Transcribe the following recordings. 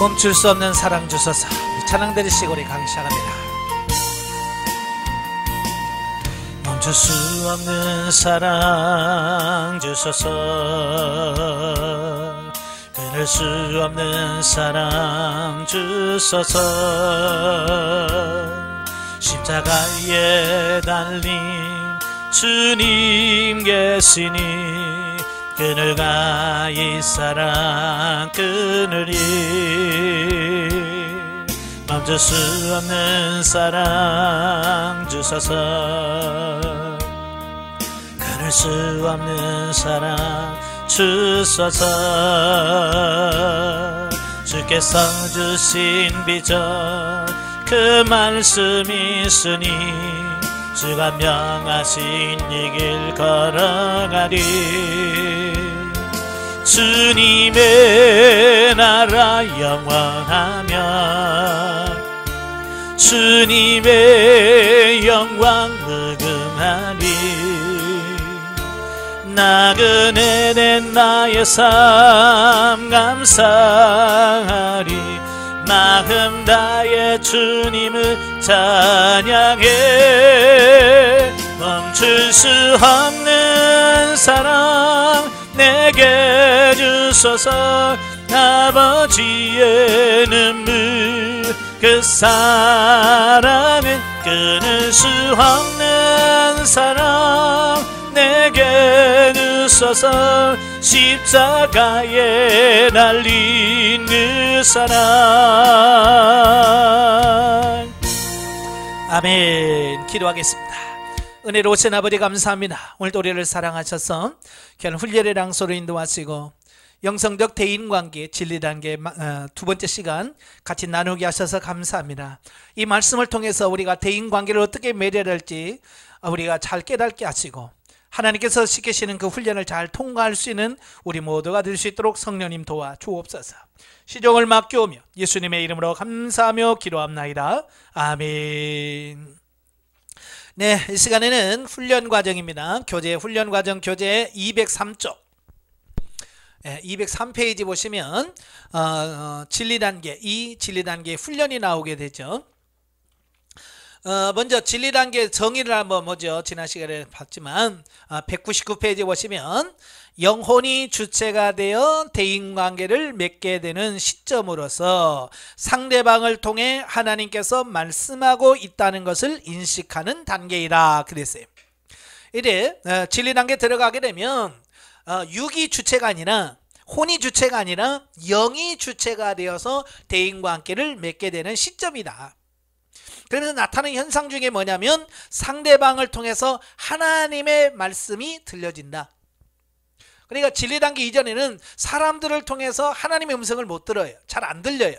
멈출 수 없는 사랑 주소서. 찬양 드리시고 우리 강의 시작합니다. 멈출 수 없는 사랑 주소서. 끊을 수 없는 사랑 주소서. 십자가에 달린 주님 계시니 그늘가 이 사랑 끊으리. 멈출 수 없는 사랑 주소서. 끊을 수 없는 사랑 주소서. 주께서 주신 비전 그 말씀이 있으니 주가 명하신 이 길 걸어가리. 주님의 나라 영원하며 주님의 영광 무궁하리. 나그네 된 나의 삶 감사하리. 마음 다해 주님을 찬양해. 멈출 수 없는 사랑 내게 주소서. 아버지의 눈물 그 사랑은 끊을 수 없는 사랑 내게 주소서. 십자가에 달린 그 사랑. 아멘. 기도하겠습니다. 은혜로우신 아버지 감사합니다. 오늘도 우리를 사랑하셔서 귀한 훈련의 장소로 인도하시고 영성적 대인관계 진리단계 두 번째 시간 같이 나누게 하셔서 감사합니다. 이 말씀을 통해서 우리가 대인관계를 어떻게 맺어야 할지 우리가 잘 깨닫게 하시고 하나님께서 시키시는 그 훈련을 잘 통과할 수 있는 우리 모두가 될 수 있도록 성령님 도와 주옵소서. 시종을 맡겨오며 예수님의 이름으로 감사하며 기도합나이다. 아멘. 네, 이 시간에는 훈련 과정입니다. 교재 훈련 과정 교재 203쪽 203페이지 보시면 진리단계, 이 진리단계 훈련이 나오게 되죠. 먼저 진리단계 정의를 한번 보죠. 지난 시간에 봤지만 199페이지 보시면 영혼이 주체가 되어 대인관계를 맺게 되는 시점으로서 상대방을 통해 하나님께서 말씀하고 있다는 것을 인식하는 단계이다 그랬어요. 이래 진리단계 들어가게 되면 육이 주체가 아니라 혼이 주체가 아니라 영이 주체가 되어서 대인관계를 맺게 되는 시점이다. 그래서 나타나는 현상 중에 뭐냐면 상대방을 통해서 하나님의 말씀이 들려진다. 그러니까 진리단계 이전에는 사람들을 통해서 하나님의 음성을 못 들어요. 잘 안 들려요.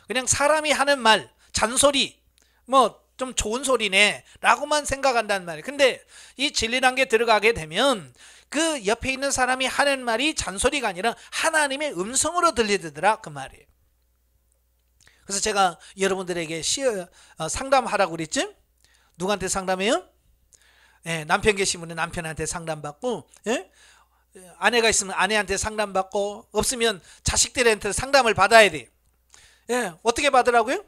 그냥 사람이 하는 말, 잔소리, 뭐 좀 좋은 소리네 라고만 생각한단 말이에요. 근데 이 진리단계 들어가게 되면 그 옆에 있는 사람이 하는 말이 잔소리가 아니라 하나님의 음성으로 들리더라 그 말이에요. 그래서 제가 여러분들에게 상담하라고 그랬지? 누구한테 상담해요? 남편 계시면 남편한테 상담받고, 아내가 있으면 아내한테 상담받고, 없으면 자식들한테 상담을 받아야 돼. 어떻게 받으라고요?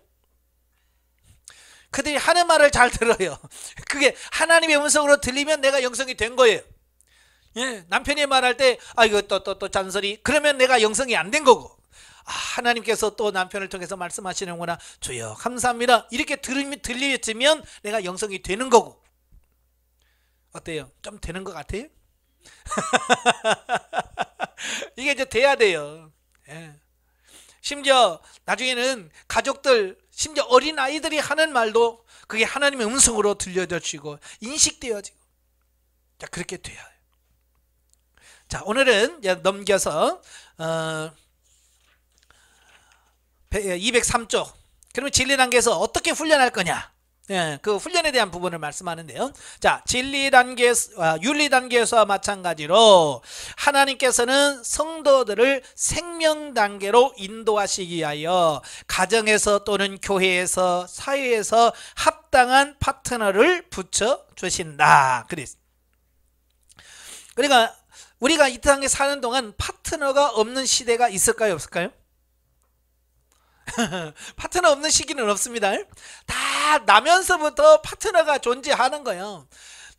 그들이 하는 말을 잘 들어요. 그게 하나님의 음성으로 들리면 내가 영성이 된 거예요. 남편이 말할 때 이거 또 잔소리, 그러면 내가 영성이 안 된 거고, 하나님께서 또 남편을 통해서 말씀하시는구나, 주여 감사합니다, 이렇게 들리면 내가 영성이 되는 거고. 어때요? 좀 되는 것 같아요? 이게 이제 돼야 돼요. 심지어 나중에는 가족들, 심지어 어린아이들이 하는 말도 그게 하나님의 음성으로 들려지고 인식되어지고, 자, 그렇게 돼야 해요. 자, 오늘은 이제 넘겨서 203쪽 그러면 진리단계에서 어떻게 훈련할 거냐, 그 훈련에 대한 부분을 말씀하는데요. 자, 윤리단계에서와 마찬가지로 하나님께서는 성도들을 생명단계로 인도하시기 위하여 가정에서 또는 교회에서 사회에서 합당한 파트너를 붙여주신다 그랬습니다. 그러니까 우리가 이 땅에 사는 동안 파트너가 없는 시대가 있을까요, 없을까요? 파트너 없는 시기는 없습니다. 다 나면서부터 파트너가 존재하는 거예요.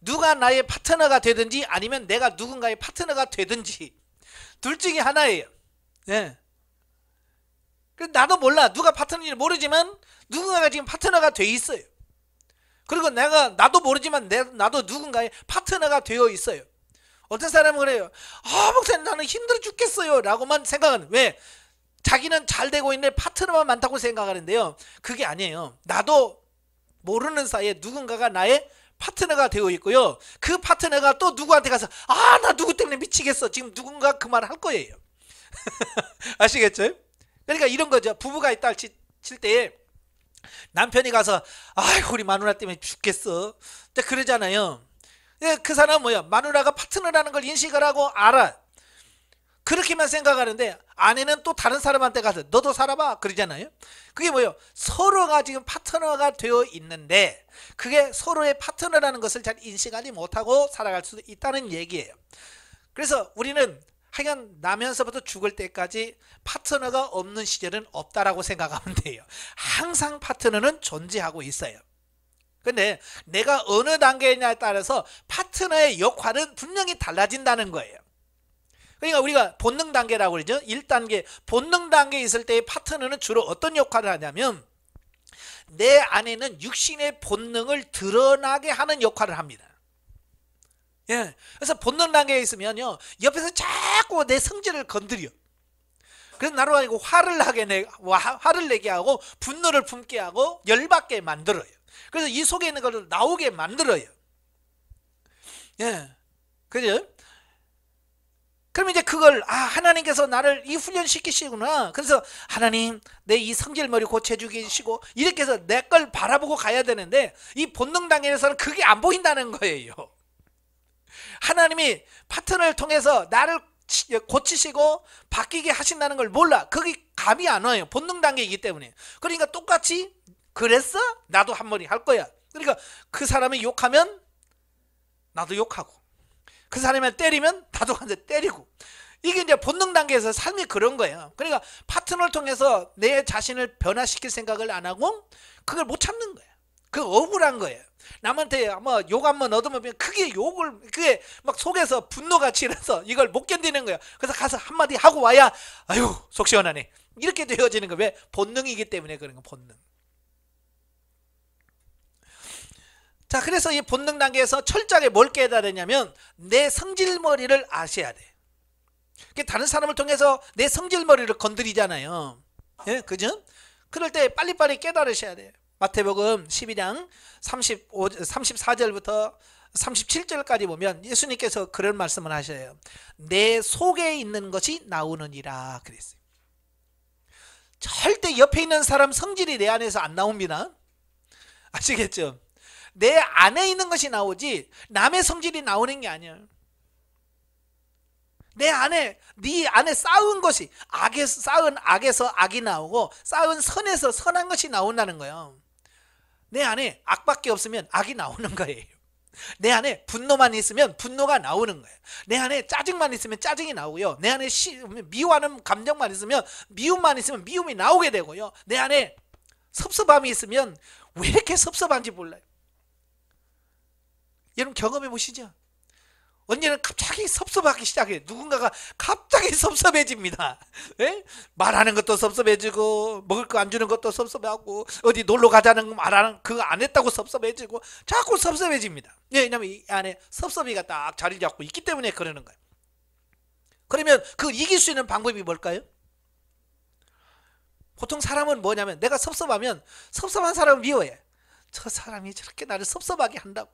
누가 나의 파트너가 되든지 아니면 내가 누군가의 파트너가 되든지 둘 중에 하나예요. 예. 나도 몰라. 누가 파트너인지 모르지만 누군가가 지금 파트너가 돼 있어요. 그리고 나도 모르지만 나도 누군가의 파트너가 되어 있어요. 어떤 사람은 그래요. 목사님 나는 힘들어 죽겠어요 라고만 생각하는. 왜? 자기는 잘 되고 있는데 파트너만 많다고 생각하는데요. 그게 아니에요. 나도 모르는 사이에 누군가가 나의 파트너가 되어 있고요. 그 파트너가 또 누구한테 가서 나 누구 때문에 미치겠어. 지금 누군가 그 말을 할 거예요. 아시겠죠? 그러니까 이런 거죠. 부부가 있다 칠 때 남편이 가서 아이고 우리 마누라 때문에 죽겠어. 그러잖아요. 그 사람은 뭐야? 마누라가 파트너라는 걸 인식을 하고 알아. 그렇게만 생각하는데 아내는 또 다른 사람한테 가서 너도 살아봐 그러잖아요. 그게 뭐예요? 서로가 지금 파트너가 되어 있는데 그게 서로의 파트너라는 것을 잘 인식하지 못하고 살아갈 수도 있다는 얘기예요. 그래서 우리는 하여간 나면서부터 죽을 때까지 파트너가 없는 시절은 없다라고 생각하면 돼요. 항상 파트너는 존재하고 있어요. 근데 내가 어느 단계냐에 따라서 파트너의 역할은 분명히 달라진다는 거예요. 그러니까 우리가 본능 단계라고 그러죠. 1단계 본능 단계에 있을 때의 파트너는 주로 어떤 역할을 하냐면 내 안에는 육신의 본능을 드러나게 하는 역할을 합니다. 예. 그래서 본능 단계에 있으면요 옆에서 자꾸 내 성질을 건드려. 그래서 나로 하여금 화를 내게 하고 분노를 품게 하고 열받게 만들어요. 그래서 이 속에 있는 것을 나오게 만들어요. 예. 그죠? 그럼 이제 그걸 하나님께서 나를 이 훈련시키시구나. 그래서 하나님 내 이 성질머리 고쳐주시고 이렇게 해서 내 걸 바라보고 가야 되는데 이 본능 단계에서는 그게 안 보인다는 거예요. 하나님이 파트너를 통해서 나를 고치시고 바뀌게 하신다는 걸 몰라. 그게 감이 안 와요. 본능 단계이기 때문에. 그러니까 똑같이 그랬어? 나도 한 머리 할 거야. 그러니까 그 사람이 욕하면 나도 욕하고 그 사람을 때리면 나도 한 대 때리고 이게 이제 본능 단계에서 삶이 그런 거예요. 그러니까 파트너를 통해서 내 자신을 변화시킬 생각을 안 하고 그걸 못 참는 거예요. 그 억울한 거예요. 남한테 욕 한번 얻으면 그게 막 속에서 분노가 치러서 이걸 못 견디는 거예요. 그래서 가서 한마디 하고 와야 아유 속 시원하네. 이렇게 되어지는 거예요. 왜? 본능이기 때문에 그런 거 본능. 자, 그래서 이 본능 단계에서 철저하게 뭘 깨달았냐면 내 성질머리를 아셔야 돼. 다른 사람을 통해서 내 성질머리를 건드리잖아요. 예, 그죠? 그럴 때 빨리빨리 깨달으셔야 돼요. 마태복음 12장 34절부터 37절까지 보면 예수님께서 그런 말씀을 하셔요. 내 속에 있는 것이 나오느니라 그랬어요. 절대 옆에 있는 사람 성질이 내 안에서 안 나옵니다. 아시겠죠? 내 안에 있는 것이 나오지 남의 성질이 나오는 게 아니에요. 네 안에 쌓은 것이 쌓은 악에서 악이 나오고 쌓은 선에서 선한 것이 나온다는 거예요. 내 안에 악밖에 없으면 악이 나오는 거예요. 내 안에 분노만 있으면 분노가 나오는 거예요. 내 안에 짜증만 있으면 짜증이 나오고요. 내 안에 미워하는 감정만 있으면 미움만 있으면 미움이 나오게 되고요. 내 안에 섭섭함이 있으면 왜 이렇게 섭섭한지 몰라요. 여러분 경험해 보시죠. 언니는 갑자기 섭섭하기 시작해요. 누군가가 갑자기 섭섭해집니다. 예? 말하는 것도 섭섭해지고 먹을 거 안 주는 것도 섭섭하고 어디 놀러 가자는 거 말하는 그거 안 했다고 섭섭해지고 자꾸 섭섭해집니다. 예, 왜냐하면 이 안에 섭섭이가 딱 자리 잡고 있기 때문에 그러는 거예요. 그러면 그걸 이길 수 있는 방법이 뭘까요? 보통 사람은 뭐냐면 내가 섭섭하면 섭섭한 사람을 미워해. 저 사람이 저렇게 나를 섭섭하게 한다고.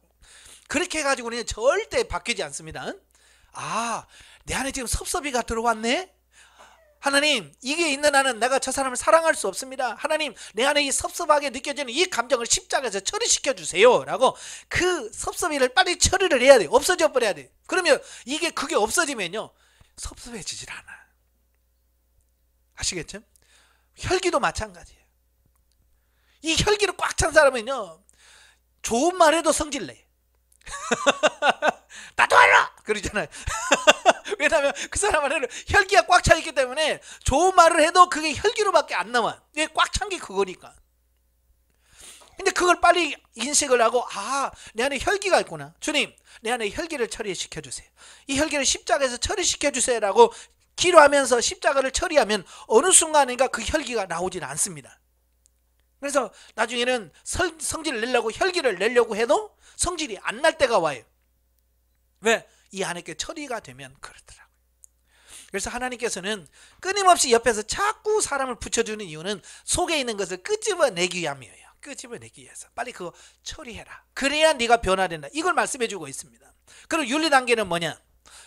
그렇게 해가지고는 절대 바뀌지 않습니다. 내 안에 지금 섭섭이가 들어왔네. 하나님 이게 있는 나는 내가 저 사람을 사랑할 수 없습니다. 하나님 내 안에 이 섭섭하게 느껴지는 이 감정을 십자가에서 처리시켜 주세요 라고 그 섭섭이를 빨리 처리를 해야 돼요. 없어져 버려야 돼요. 그러면 그게 없어지면요 섭섭해지질 않아. 아시겠죠? 혈기도 마찬가지예요. 이 혈기로 꽉 찬 사람은요 좋은 말 해도 성질내. 나도 알아! 그러잖아요. 왜냐하면 그 사람 안에는 혈기가 꽉 차 있기 때문에 좋은 말을 해도 그게 혈기로밖에 안 나와. 이게 꽉 찬 게 그거니까. 근데 그걸 빨리 인식을 하고, 아, 내 안에 혈기가 있구나. 주님, 내 안에 혈기를 처리시켜 주세요. 이 혈기를 십자가에서 처리시켜 주세요라고 기도하면서 십자가를 처리하면 어느 순간인가 그 혈기가 나오질 않습니다. 그래서 나중에는 성질을 내려고 혈기를 내려고 해도 성질이 안 날 때가 와요. 왜? 이 안에 게 처리가 되면 그렇더라고요. 그래서 하나님께서는 끊임없이 옆에서 자꾸 사람을 붙여주는 이유는 속에 있는 것을 끄집어내기 위함이에요. 끄집어내기 위해서. 빨리 그거 처리해라. 그래야 네가 변화된다. 이걸 말씀해주고 있습니다. 그럼 윤리단계는 뭐냐?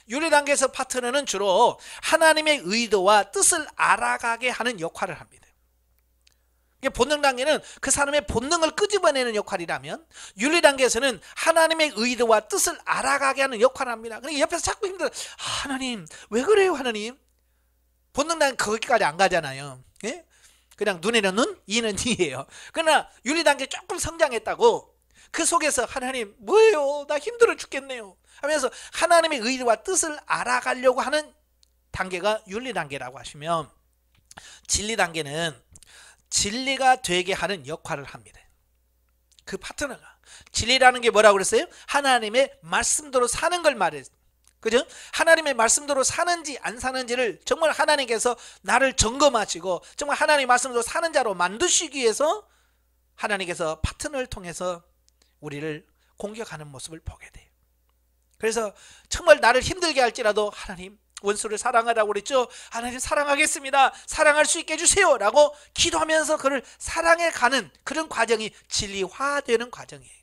윤리단계에서 파트너는 주로 하나님의 의도와 뜻을 알아가게 하는 역할을 합니다. 본능단계는 그 사람의 본능을 끄집어내는 역할이라면, 윤리단계에서는 하나님의 의도와 뜻을 알아가게 하는 역할을 합니다. 그러니까 옆에서 자꾸 힘들어. 하나님 왜 그래요 하나님? 본능단계는 거기까지 안 가잖아요. 예? 그냥 눈에는 눈, 이는 이예요. 그러나 윤리단계 조금 성장했다고 그 속에서 하나님 뭐예요? 나 힘들어 죽겠네요 하면서 하나님의 의도와 뜻을 알아가려고 하는 단계가 윤리단계라고 하시면, 진리단계는 진리가 되게 하는 역할을 합니다. 그 파트너가 진리라는 게 뭐라고 그랬어요? 하나님의 말씀대로 사는 걸 말했어요. 그죠? 하나님의 말씀대로 사는지 안 사는지를 정말 하나님께서 나를 점검하시고 정말 하나님의 말씀대로 사는 자로 만드시기 위해서 하나님께서 파트너를 통해서 우리를 공격하는 모습을 보게 돼요. 그래서 정말 나를 힘들게 할지라도 하나님 원수를 사랑하라고 그랬죠. 하나님 사랑하겠습니다. 사랑할 수 있게 해주세요 라고 기도하면서 그를 사랑해가는 그런 과정이 진리화되는 과정이에요.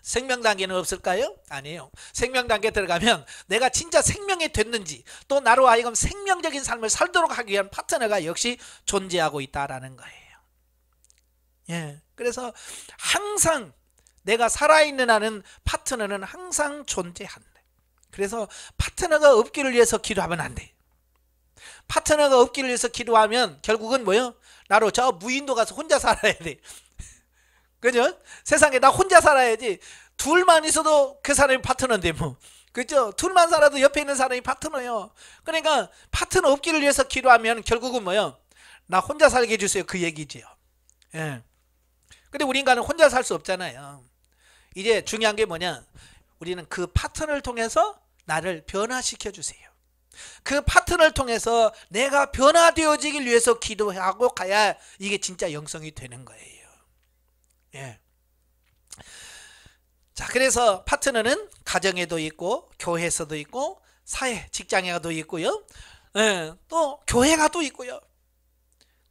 생명단계는 없을까요? 아니에요. 생명단계 들어가면 내가 진짜 생명이 됐는지, 또 나로 하여금 생명적인 삶을 살도록 하기 위한 파트너가 역시 존재하고 있다라는 거예요. 예, 그래서 항상 내가 살아있는 한은 파트너는 항상 존재한다. 그래서 파트너가 없기를 위해서 기도하면 안 돼. 파트너가 없기를 위해서 기도하면 결국은 뭐예요? 나로 저 무인도 가서 혼자 살아야 돼. 그죠? 세상에 나 혼자 살아야지. 둘만 있어도 그 사람이 파트너인데 뭐. 그죠? 둘만 살아도 옆에 있는 사람이 파트너예요. 그러니까 파트너 없기를 위해서 기도하면 결국은 뭐예요? 나 혼자 살게 해주세요. 그 얘기지요. 예. 근데 우리 인간은 혼자 살 수 없잖아요. 이제 중요한 게 뭐냐? 우리는 그 파트너를 통해서 나를 변화시켜 주세요. 그 파트너를 통해서 내가 변화되어지길 위해서 기도하고 가야 이게 진짜 영성이 되는 거예요. 예. 자, 그래서 파트너는 가정에도 있고 교회에서도 있고 사회, 직장에도 있고요. 예, 또 교회가도 있고요.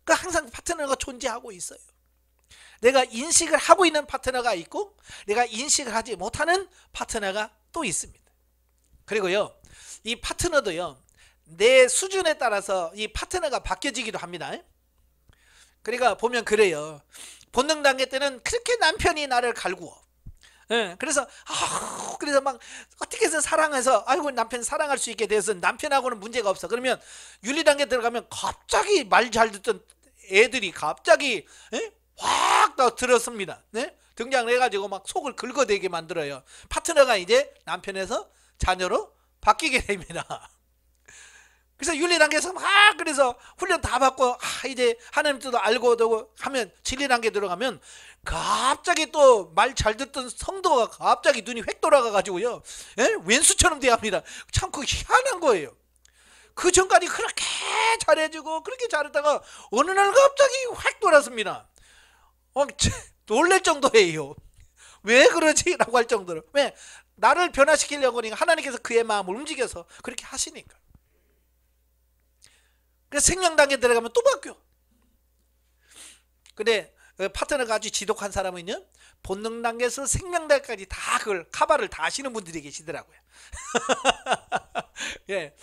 그러니까 항상 파트너가 존재하고 있어요. 내가 인식을 하고 있는 파트너가 있고 내가 인식을 하지 못하는 파트너가 또 있습니다. 그리고요, 이 파트너도요, 내 수준에 따라서 이 파트너가 바뀌어지기도 합니다. 그러니까 보면 그래요. 본능 단계 때는 그렇게 남편이 나를 갈구어. 예, 그래서 막 어떻게 해서 사랑해서 아이고 남편 사랑할 수 있게 돼서 남편하고는 문제가 없어. 그러면 윤리 단계 들어가면 갑자기 말 잘 듣던 애들이 갑자기 확 들었습니다. 네? 등장을 해가지고 막 속을 긁어대게 만들어요. 파트너가 이제 남편에서 자녀로 바뀌게 됩니다. 그래서 윤리 단계에서 막 그래서 훈련 다 받고 이제 하나님 뜻도 알고 되고 하면 진리 단계 들어가면 갑자기 또 말 잘 듣던 성도가 갑자기 눈이 획 돌아가가지고요, 왼수처럼 대합니다. 참 그 희한한 거예요. 그 전까지 그렇게 잘해주고 그렇게 잘했다가 어느 날 갑자기 확 돌았습니다. 놀랄 정도예요. 왜 그러지? 라고 할 정도로. 왜? 나를 변화시키려고 하니까 하나님께서 그의 마음을 움직여서 그렇게 하시니까. 그래서 생명 단계 들어가면 또 바뀌어. 근데 파트너가 아주 지독한 사람은요, 본능 단계에서 생명 단계까지 다 그걸 카바를 다 하시는 분들이 계시더라고요. 예,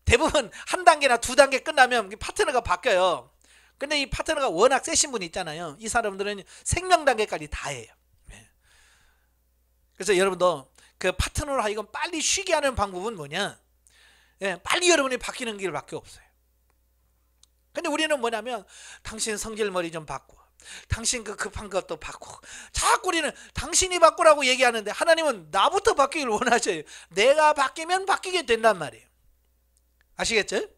대부분 한 단계나 두 단계 끝나면 파트너가 바뀌어요. 근데 이 파트너가 워낙 세신 분이 있잖아요. 이 사람들은 생명 단계까지 다 해요. 예. 그래서 여러분도 그 파트너로 하여금 빨리 쉬게 하는 방법은 뭐냐? 예, 빨리 여러분이 바뀌는 길밖에 없어요. 근데 우리는 뭐냐면 당신 성질머리 좀 바꿔. 당신 그 급한 것도 바꾸. 자꾸 우리는 당신이 바꾸라고 얘기하는데 하나님은 나부터 바뀌길 원하셔요. 내가 바뀌면 바뀌게 된단 말이에요. 아시겠죠?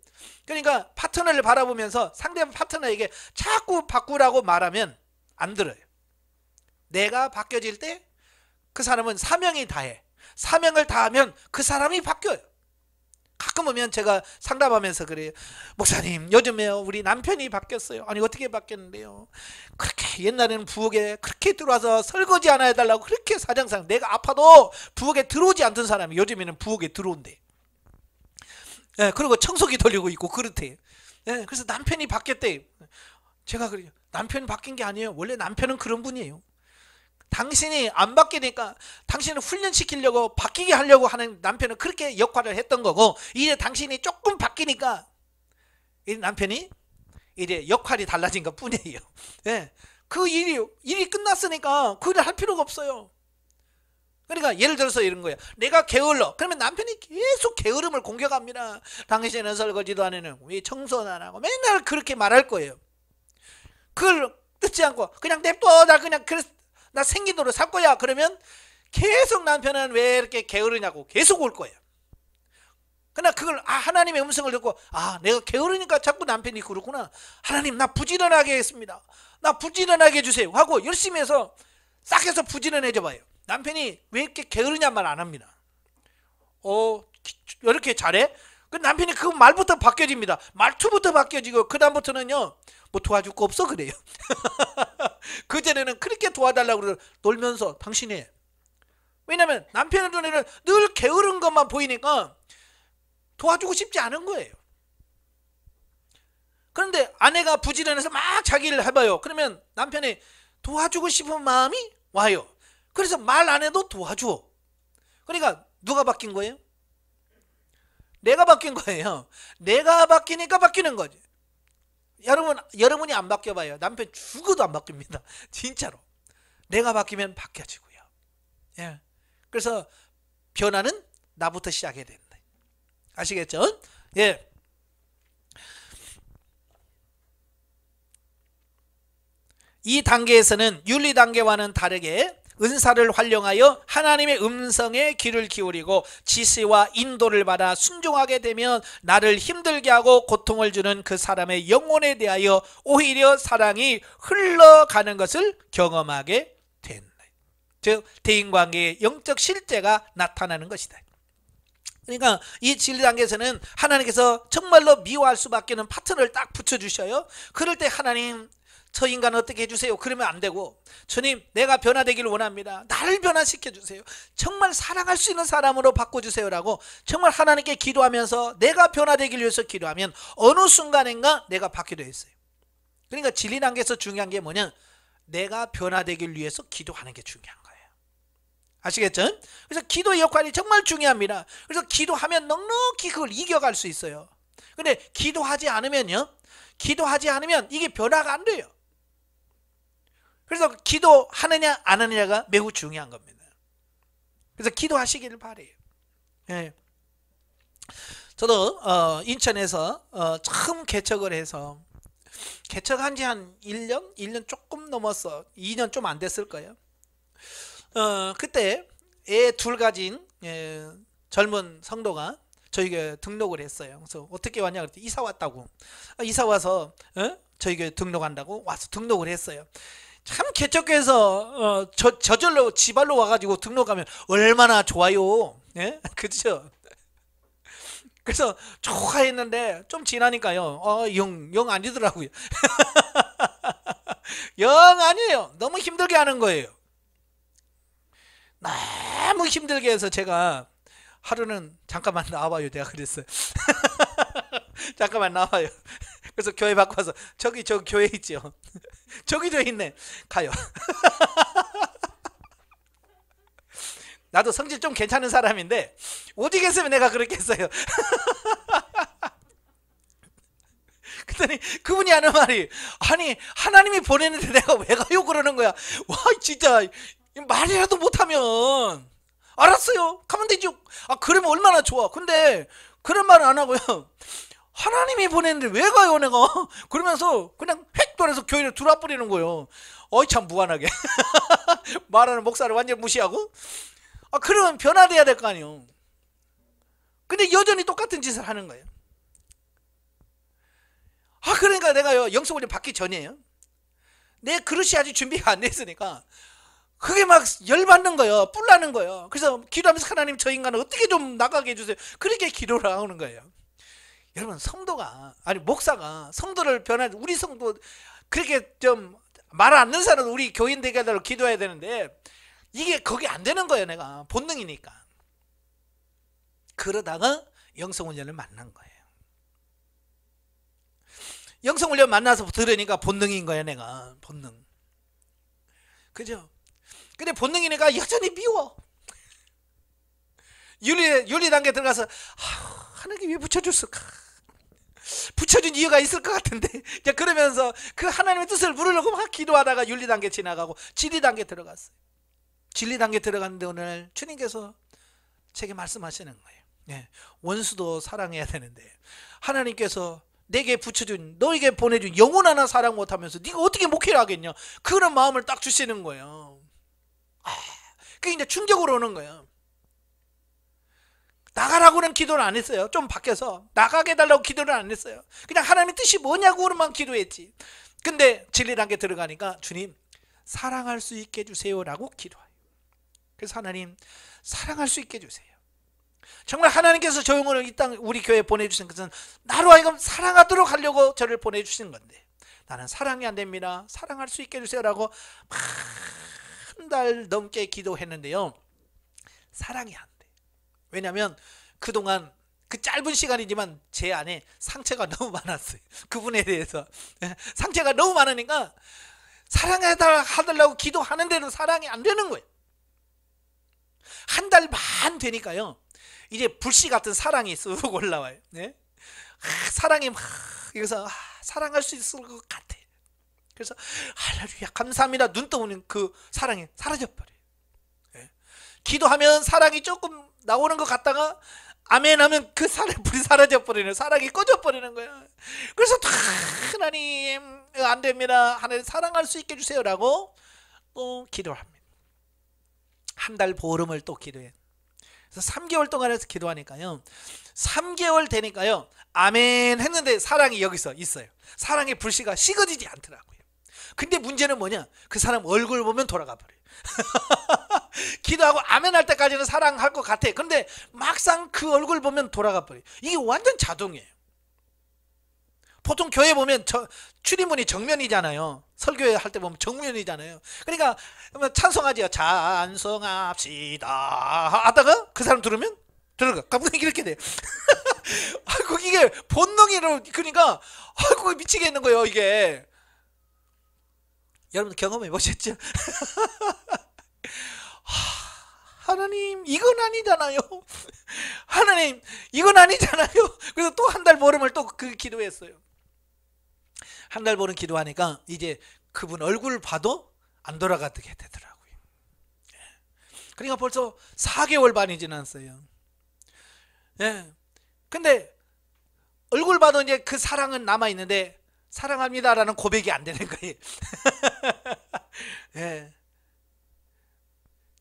그러니까 파트너를 바라보면서 상대방 파트너에게 자꾸 바꾸라고 말하면 안 들어요. 내가 바뀌어질 때 그 사람은 사명이 다해. 사명을 다하면 그 사람이 바뀌어요. 가끔 오면 제가 상담하면서 그래요. 목사님, 요즘에 우리 남편이 바뀌었어요. 아니 어떻게 바뀌었는데요? 그렇게 옛날에는 부엌에 그렇게 들어와서 설거지 하나 해달라고 그렇게 사정상 내가 아파도 부엌에 들어오지 않던 사람이 요즘에는 부엌에 들어온대. 예, 그리고 청소기 돌리고 있고 그렇대. 예, 그래서 남편이 바뀌었대. 제가 그래요. 남편이 바뀐 게 아니에요. 원래 남편은 그런 분이에요. 당신이 안 바뀌니까 당신을 훈련시키려고 바뀌게 하려고 하는 남편은 그렇게 역할을 했던 거고, 이제 당신이 조금 바뀌니까 이 남편이 이제 역할이 달라진 것 뿐이에요. 예, 그 일이 끝났으니까 그 일을 할 필요가 없어요. 그러니까 예를 들어서 이런 거예요. 내가 게을러. 그러면 남편이 계속 게으름을 공격합니다. 당신은 설거지도 안 해는 왜 청소도 안 하고 맨날 그렇게 말할 거예요. 그걸 듣지 않고 그냥 냅둬. 나 그냥 나 생긴 대로 살 거야. 그러면 계속 남편은 왜 이렇게 게으르냐고 계속 올 거예요. 그러나 그걸 하나님의 음성을 듣고 내가 게으르니까 자꾸 남편이 그렇구나. 하나님, 나 부지런하게 하겠습니다. 나 부지런하게 해주세요 하고 열심히 해서 싹 해서 부지런해져 봐요. 남편이 왜 이렇게 게으르냐 말 안 합니다. 이렇게 잘해? 그 남편이 그 말부터 바뀌어집니다. 말투부터 바뀌어지고 그 다음부터는요 뭐 도와줄 거 없어 그래요. 그전에는 그렇게 도와달라고 그러고 놀면서 당신이 해. 왜냐면 남편의 눈에는 늘 게으른 것만 보이니까 도와주고 싶지 않은 거예요. 그런데 아내가 부지런해서 막 자기를 해봐요. 그러면 남편이 도와주고 싶은 마음이 와요. 그래서 말 안 해도 도와줘. 그러니까 누가 바뀐 거예요? 내가 바뀐 거예요. 내가 바뀌니까 바뀌는 거지. 여러분이 안 바뀌어봐요. 남편 죽어도 안 바뀝니다. 진짜로. 내가 바뀌면 바뀌어지고요. 예. 그래서 변화는 나부터 시작해야 된다. 아시겠죠? 예. 이 단계에서는 윤리 단계와는 다르게 은사를 활용하여 하나님의 음성에 귀를 기울이고 지시와 인도를 받아 순종하게 되면 나를 힘들게 하고 고통을 주는 그 사람의 영혼에 대하여 오히려 사랑이 흘러가는 것을 경험하게 된다. 즉 대인관계의 영적 실제가 나타나는 것이다. 그러니까 이 진리 단계에서는 하나님께서 정말로 미워할 수밖에 없는 파트너를 딱 붙여주셔요. 그럴 때 하나님, 저 인간 어떻게 해주세요? 그러면 안 되고, 주님, 내가 변화되기를 원합니다. 나를 변화시켜주세요. 정말 사랑할 수 있는 사람으로 바꿔주세요라고 정말 하나님께 기도하면서 내가 변화되기를 위해서 기도하면 어느 순간인가 내가 바뀌게 있어요. 그러니까 진리 단계에서 중요한 게 뭐냐? 내가 변화되기를 위해서 기도하는 게 중요한 거예요. 아시겠죠? 그래서 기도의 역할이 정말 중요합니다. 그래서 기도하면 넉넉히 그걸 이겨갈 수 있어요. 근데 기도하지 않으면요, 기도하지 않으면 이게 변화가 안 돼요. 그래서 기도하느냐 안 하느냐가 매우 중요한 겁니다. 그래서 기도하시기를 바래요. 예. 저도 인천에서 처음 개척을 해서 개척한 지 한 1년 조금 넘었어. 2년 좀 안 됐을 거예요. 그때 애 둘 가진 젊은 성도가 저희가 등록을 했어요. 그래서 어떻게 왔냐 그랬더니 이사 왔다고. 이사 와서 저희가 등록한다고 와서 등록을 했어요. 참 개척해서 저절로 지발로 와가지고 등록하면 얼마나 좋아요. 예? 그렇죠? 그래서 좋아했는데 좀 지나니까요, 영 아니더라고요. 영 아니에요. 너무 힘들게 하는 거예요. 너무 힘들게 해서 제가 하루는 잠깐만 나와봐요. 내가 그랬어요. 잠깐만 나와요. 그래서 교회 바꿔서 저 교회 있죠. 저기도 있네. 가요. 나도 성질 좀 괜찮은 사람인데 오직 했으면 내가 그렇게 했어요. 그랬더니 그분이 하는 말이, 아니 하나님이 보내는데 내가 왜 가요 그러는 거야. 와 진짜 말이라도 못하면 알았어요 가면 되죠. 그러면 얼마나 좋아. 근데 그런 말은 안 하고요, 하나님이 보냈는데 왜 가요 내가? 그러면서 그냥 획 돌아서 교회를 들어와 버리는 거예요. 어이 참 무관하게 말하는 목사를 완전 무시하고. 그러면 변화돼야 될 거 아니에요. 근데 여전히 똑같은 짓을 하는 거예요. 그러니까 내가요, 영성훈련 받기 전이에요. 내 그릇이 아직 준비가 안 됐으니까 그게 막 열받는 거예요. 뿔나는 거예요. 그래서 기도하면서 하나님 저 인간을 어떻게 좀 나가게 해주세요. 그렇게 기도를 하는 거예요. 여러분, 성도가, 아니 목사가 성도를 변화해, 우리 성도 그렇게 좀 말 안 듣는 사람은 우리 교인 되게 하도록 기도해야 되는데 이게 거기 안 되는 거예요. 내가 본능이니까. 그러다가 영성훈련을 만난 거예요. 영성훈련 만나서 들으니까 본능인 거야. 내가 본능. 그죠? 근데 본능이니까 여전히 미워. 윤리 단계 들어가서 하나님이 왜 붙여줬을까? 붙여준 이유가 있을 것 같은데. 그러면서 그 하나님의 뜻을 물으려고 막 기도하다가 윤리 단계 지나가고 진리 단계 들어갔어요. 진리 단계 들어갔는데 오늘 주님께서 제게 말씀하시는 거예요. 원수도 사랑해야 되는데 하나님께서 내게 붙여준, 너에게 보내준 영혼 하나 사랑 못하면서 네가 어떻게 목회를 하겠냐, 그런 마음을 딱 주시는 거예요. 그게 이제 충격으로 오는 거예요. 나가라고는 기도를 안 했어요. 좀 바뀌어서 나가게 해달라고 기도를 안 했어요. 그냥 하나님의 뜻이 뭐냐고만 기도했지. 근데 진리 단계 들어가니까 주님 사랑할 수 있게 해주세요 라고 기도해요. 그래서 하나님 사랑할 수 있게 해주세요. 정말 하나님께서 저 영혼을 이 땅 우리 교회에 보내주신 것은 나로 하여금 사랑하도록 하려고 저를 보내주신 건데 나는 사랑이 안 됩니다. 사랑할 수 있게 해주세요 라고 한 달 넘게 기도했는데요, 사랑이 안 돼. 왜냐하면 그동안 그 짧은 시간이지만 제 안에 상처가 너무 많았어요. 그분에 대해서 상처가 너무 많으니까 사랑해달라고 기도하는데도 사랑이 안 되는 거예요. 한 달 반 되니까요 이제 불씨 같은 사랑이 쑥 올라와요. 사랑이 막 여기서 사랑할 수 있을 것 같아. 그래서 할렐루야 감사합니다 눈 떠오는 그 사랑이 사라져버려요. 기도하면 사랑이 조금 나오는 것 같다가 아멘 하면 그 불이 사라져버리는, 사랑이 꺼져버리는 거예요. 그래서 하나님 안 됩니다, 하나님 사랑할 수 있게 해주세요 라고 또 기도를 합니다. 한 달 보름을 또 기도해요. 그래서 3개월 동안 해서 기도하니까요 3개월 되니까요 아멘 했는데 사랑이 여기서 있어요. 사랑의 불씨가 식어지지 않더라고요. 근데 문제는 뭐냐, 그 사람 얼굴 보면 돌아가 버려요. 기도하고 아멘 할 때까지는 사랑할 것 같아. 근데 막상 그 얼굴 보면 돌아가 버려요. 이게 완전 자동이에요. 보통 교회 보면 출입문이 정면이잖아요. 설교회 할 때 보면 정면이잖아요. 그러니까 찬송하지요. 찬송합시다 하다가 그 사람 들으면 들어가. 갑자기 이렇게 돼. 아이고 이게 본능이로, 그러니까 아이고 미치겠는 거예요 이게. 여러분 경험해 보셨죠? 하나님 이건 아니잖아요. 하나님 이건 아니잖아요. 그래서 또 한 달 보름을 또 그 기도했어요. 한 달 보름 기도하니까 이제 그분 얼굴 봐도 안 돌아가게 되더라고요. 그러니까 벌써 4개월 반이 지났어요. 근데 얼굴 봐도 이제 그 사랑은 남아있는데 사랑합니다라는 고백이 안 되는 거예요.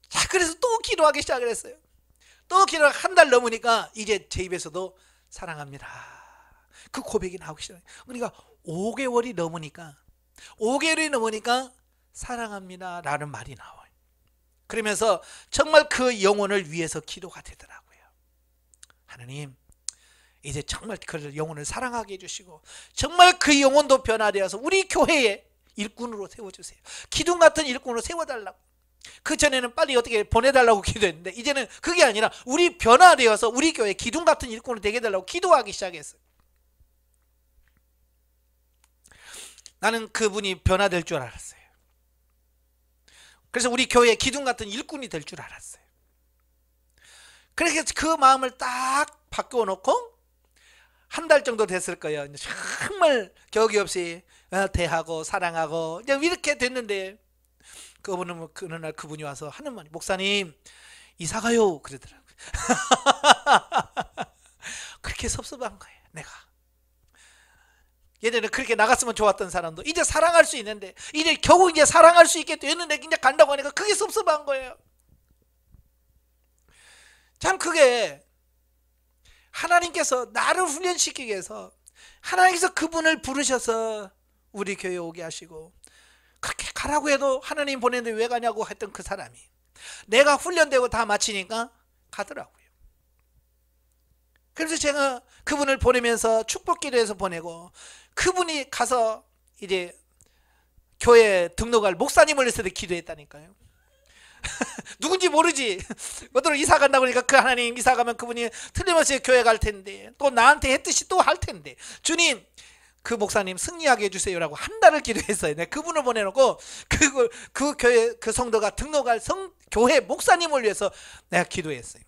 자, 그래서 또 기도하기 시작을 했어요. 또 기도가 한 달 넘으니까 이제 제 입에서도 사랑합니다 그 고백이 나오기 시작해요. 그러니까 5개월이 넘으니까 사랑합니다 라는 말이 나와요. 그러면서 정말 그 영혼을 위해서 기도가 되더라고요. 하나님 이제 정말 그 영혼을 사랑하게 해주시고 정말 그 영혼도 변화되어서 우리 교회에 일꾼으로 세워주세요. 기둥 같은 일꾼으로 세워달라고. 그 전에는 빨리 어떻게 보내달라고 기도했는데 이제는 그게 아니라 우리 변화되어서 우리 교회 기둥 같은 일꾼으로 되게 해달라고 기도하기 시작했어요. 나는 그분이 변화될 줄 알았어요. 그래서 우리 교회 기둥 같은 일꾼이 될 줄 알았어요. 그래서 그 마음을 딱 바꾸어 놓고 한 달 정도 됐을 거예요. 정말 격이 없이 대하고 사랑하고 이렇게 됐는데 그분은 어느 날 그분이 와서 하는 말이, 목사님 이사가요 그러더라고요. 그렇게 섭섭한 거예요 내가. 예전에 그렇게 나갔으면 좋았던 사람도 이제 사랑할 수 있는데, 이제 겨우 이제 사랑할 수 있게 되었는데 이제 간다고 하니까 그게 섭섭한 거예요. 참 그게 하나님께서 나를 훈련시키기 위해서 하나님께서 그분을 부르셔서 우리 교회에 오게 하시고, 그렇게 가라고 해도 하나님 보냈는데 왜 가냐고 했던 그 사람이 내가 훈련되고 다 마치니까 가더라고요. 그래서 제가 그분을 보내면서 축복기도해서 보내고, 그분이 가서 이제 교회 등록할 목사님을 위해서 기도했다니까요. 누군지 모르지. 어떤 이사 간다고 하니까 그 하나님 이사 가면 그분이 틀림없이 교회 갈 텐데, 또 나한테 했듯이 또 할 텐데, 주님 그 목사님 승리하게 해주세요라고 한 달을 기도했어요. 내가 그분을 보내놓고 그 교회 그 성도가 등록할 교회 목사님을 위해서 내가 기도했어요.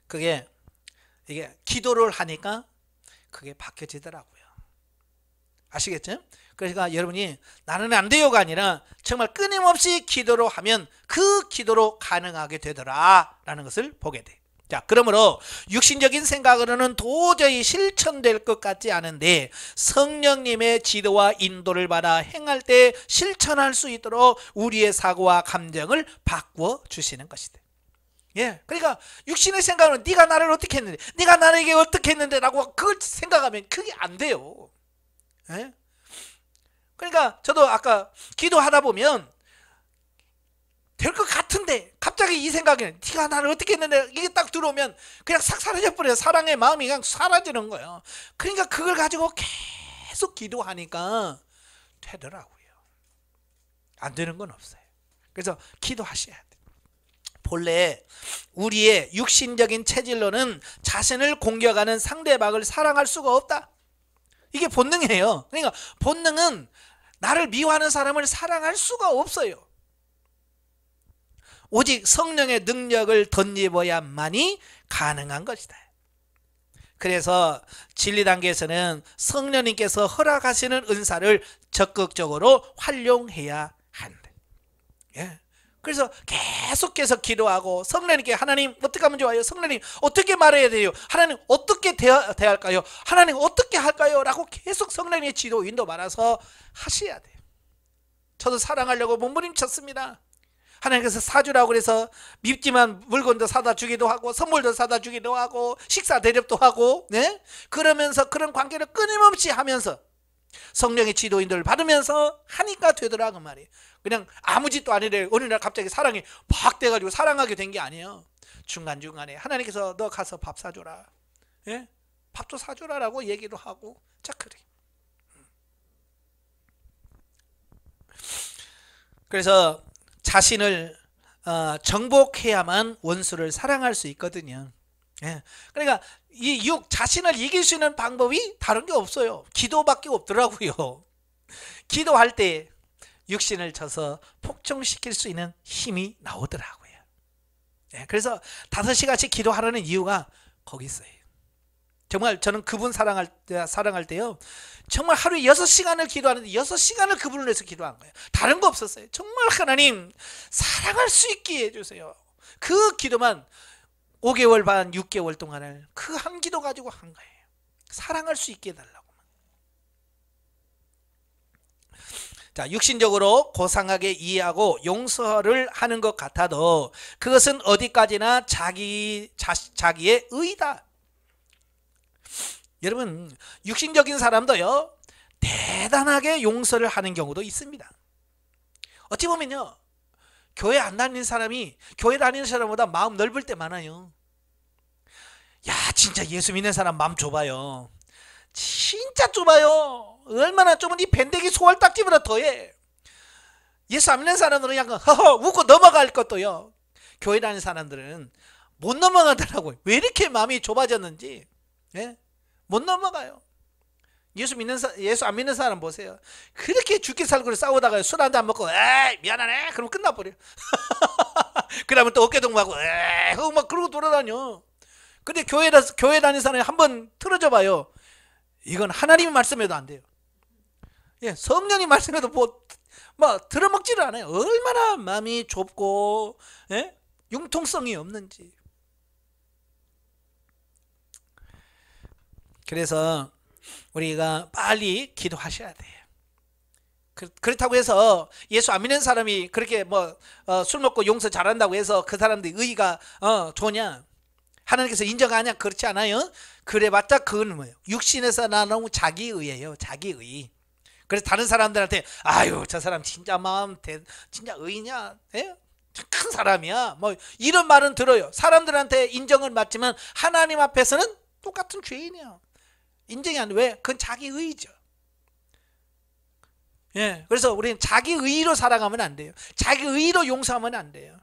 그게 이게 기도를 하니까 그게 바뀌어지더라고요. 아시겠죠? 그러니까 여러분이 나는 안 돼요가 아니라 정말 끊임없이 기도로 하면 그 기도로 가능하게 되더라 라는 것을 보게 돼. 자, 그러므로 육신적인 생각으로는 도저히 실천될 것 같지 않은데 성령님의 지도와 인도를 받아 행할 때 실천할 수 있도록 우리의 사고와 감정을 바꾸어 주시는 것이다. 예, 그러니까 육신의 생각은 네가 나를 어떻게 했는데, 네가 나에게 어떻게 했는데 라고 그걸 생각하면 그게 안 돼요. 예? 그러니까 저도 아까 기도하다 보면 될 것 같은데 갑자기 이 생각이, 네가 나를 어떻게 했는데, 이게 딱 들어오면 그냥 싹 사라져버려요. 사랑의 마음이 그냥 사라지는 거예요. 그러니까 그걸 가지고 계속 기도하니까 되더라고요. 안 되는 건 없어요. 그래서 기도하셔야 돼요. 본래 우리의 육신적인 체질로는 자신을 공격하는 상대방을 사랑할 수가 없다. 이게 본능이에요. 그러니까 본능은 나를 미워하는 사람을 사랑할 수가 없어요. 오직 성령의 능력을 덧입어야만이 가능한 것이다. 그래서 진리 단계에서는 성령님께서 허락하시는 은사를 적극적으로 활용해야 한다. 예. 그래서 계속해서 기도하고 성령님께, 하나님 어떻게 하면 좋아요? 성령님 어떻게 말해야 돼요? 하나님 어떻게 대할까요? 하나님 어떻게 할까요? 라고 계속 성령님의 지도 인도 받아서 하셔야 돼요. 저도 사랑하려고 몸부림쳤습니다. 하나님께서 사주라고 그래서 밉지만 물건도 사다 주기도 하고 선물도 사다 주기도 하고 식사 대접도 하고, 네? 그러면서 그런 관계를 끊임없이 하면서 성령의 지도 인도를 받으면서 하니까 되더라 그 말이에요. 그냥 아무 짓도 아니래 어느 날 갑자기 사랑이 팍 돼가지고 사랑하게 된 게 아니에요. 중간중간에 하나님께서 너 가서 밥 사줘라, 예? 밥도 사줘라라고 얘기도 하고. 자, 그래. 그래서 자신을 정복해야만 원수를 사랑할 수 있거든요. 예. 그러니까 이 자신을 이길 수 있는 방법이 다른 게 없어요. 기도밖에 없더라고요. 기도할 때 육신을 쳐서 폭정시킬 수 있는 힘이 나오더라고요. 예. 그래서 5시간씩 기도하라는 이유가 거기 있어요. 정말 저는 그분 사랑할 때요, 정말 하루에 6시간을 기도하는데 6시간을 그분을 위해서 기도한 거예요. 다른 거 없었어요. 정말 하나님 사랑할 수 있게 해주세요. 그 기도만 5개월 반 6개월 동안을 그 한 기도 가지고 한 거예요. 사랑할 수 있게 해달라고. 자, 육신적으로 고상하게 이해하고 용서를 하는 것 같아도 그것은 어디까지나 자기의 의다. 여러분, 육신적인 사람도요 대단하게 용서를 하는 경우도 있습니다. 어찌 보면요, 교회 안 다니는 사람이 교회 다니는 사람보다 마음 넓을 때 많아요. 야, 진짜 예수 믿는 사람 마음 좁아요. 진짜 좁아요. 얼마나 좁은 이 밴데기 소알딱지보다 더해. 예수 안 믿는 사람들은 약간 허허 웃고 넘어갈 것도요, 교회 다니는 사람들은 못 넘어가더라고요. 왜 이렇게 마음이 좁아졌는지. 예? 못 넘어가요. 예수 안 믿는 사람 보세요. 그렇게 죽기 살기로 싸우다가 술 한잔 먹고 에이 미안하네 그럼 끝나버려. 그러면 또 어깨동무하고 에이 막 그러고 돌아다녀. 근데 교회 다니는 사람이 한번 틀어져 봐요. 이건 하나님이 말씀해도 안 돼요. 예, 성령이 말씀해도 뭐 들어먹지를 않아요. 얼마나 마음이 좁고, 예? 융통성이 없는지. 그래서 우리가 빨리 기도하셔야 돼요. 그렇다고 해서 예수 안 믿는 사람이 그렇게 술 먹고 용서 잘한다고 해서 그 사람들이 의의가 좋냐? 하나님께서 인정하냐? 그렇지 않아요. 그래봤자 그건 뭐예요? 육신에서 나오는 자기의예요. 자기의. 그래서 다른 사람들한테 아유 저 사람 진짜 진짜 의냐? 예? 큰 사람이야. 이런 말은 들어요. 사람들한테 인정은 받지만 하나님 앞에서는 똑같은 죄인이야. 인정이 안 돼. 왜? 그건 자기의죠. 예, 그래서 우리는 자기 의로 살아가면 안 돼요. 자기 의로 용서하면 안 돼요.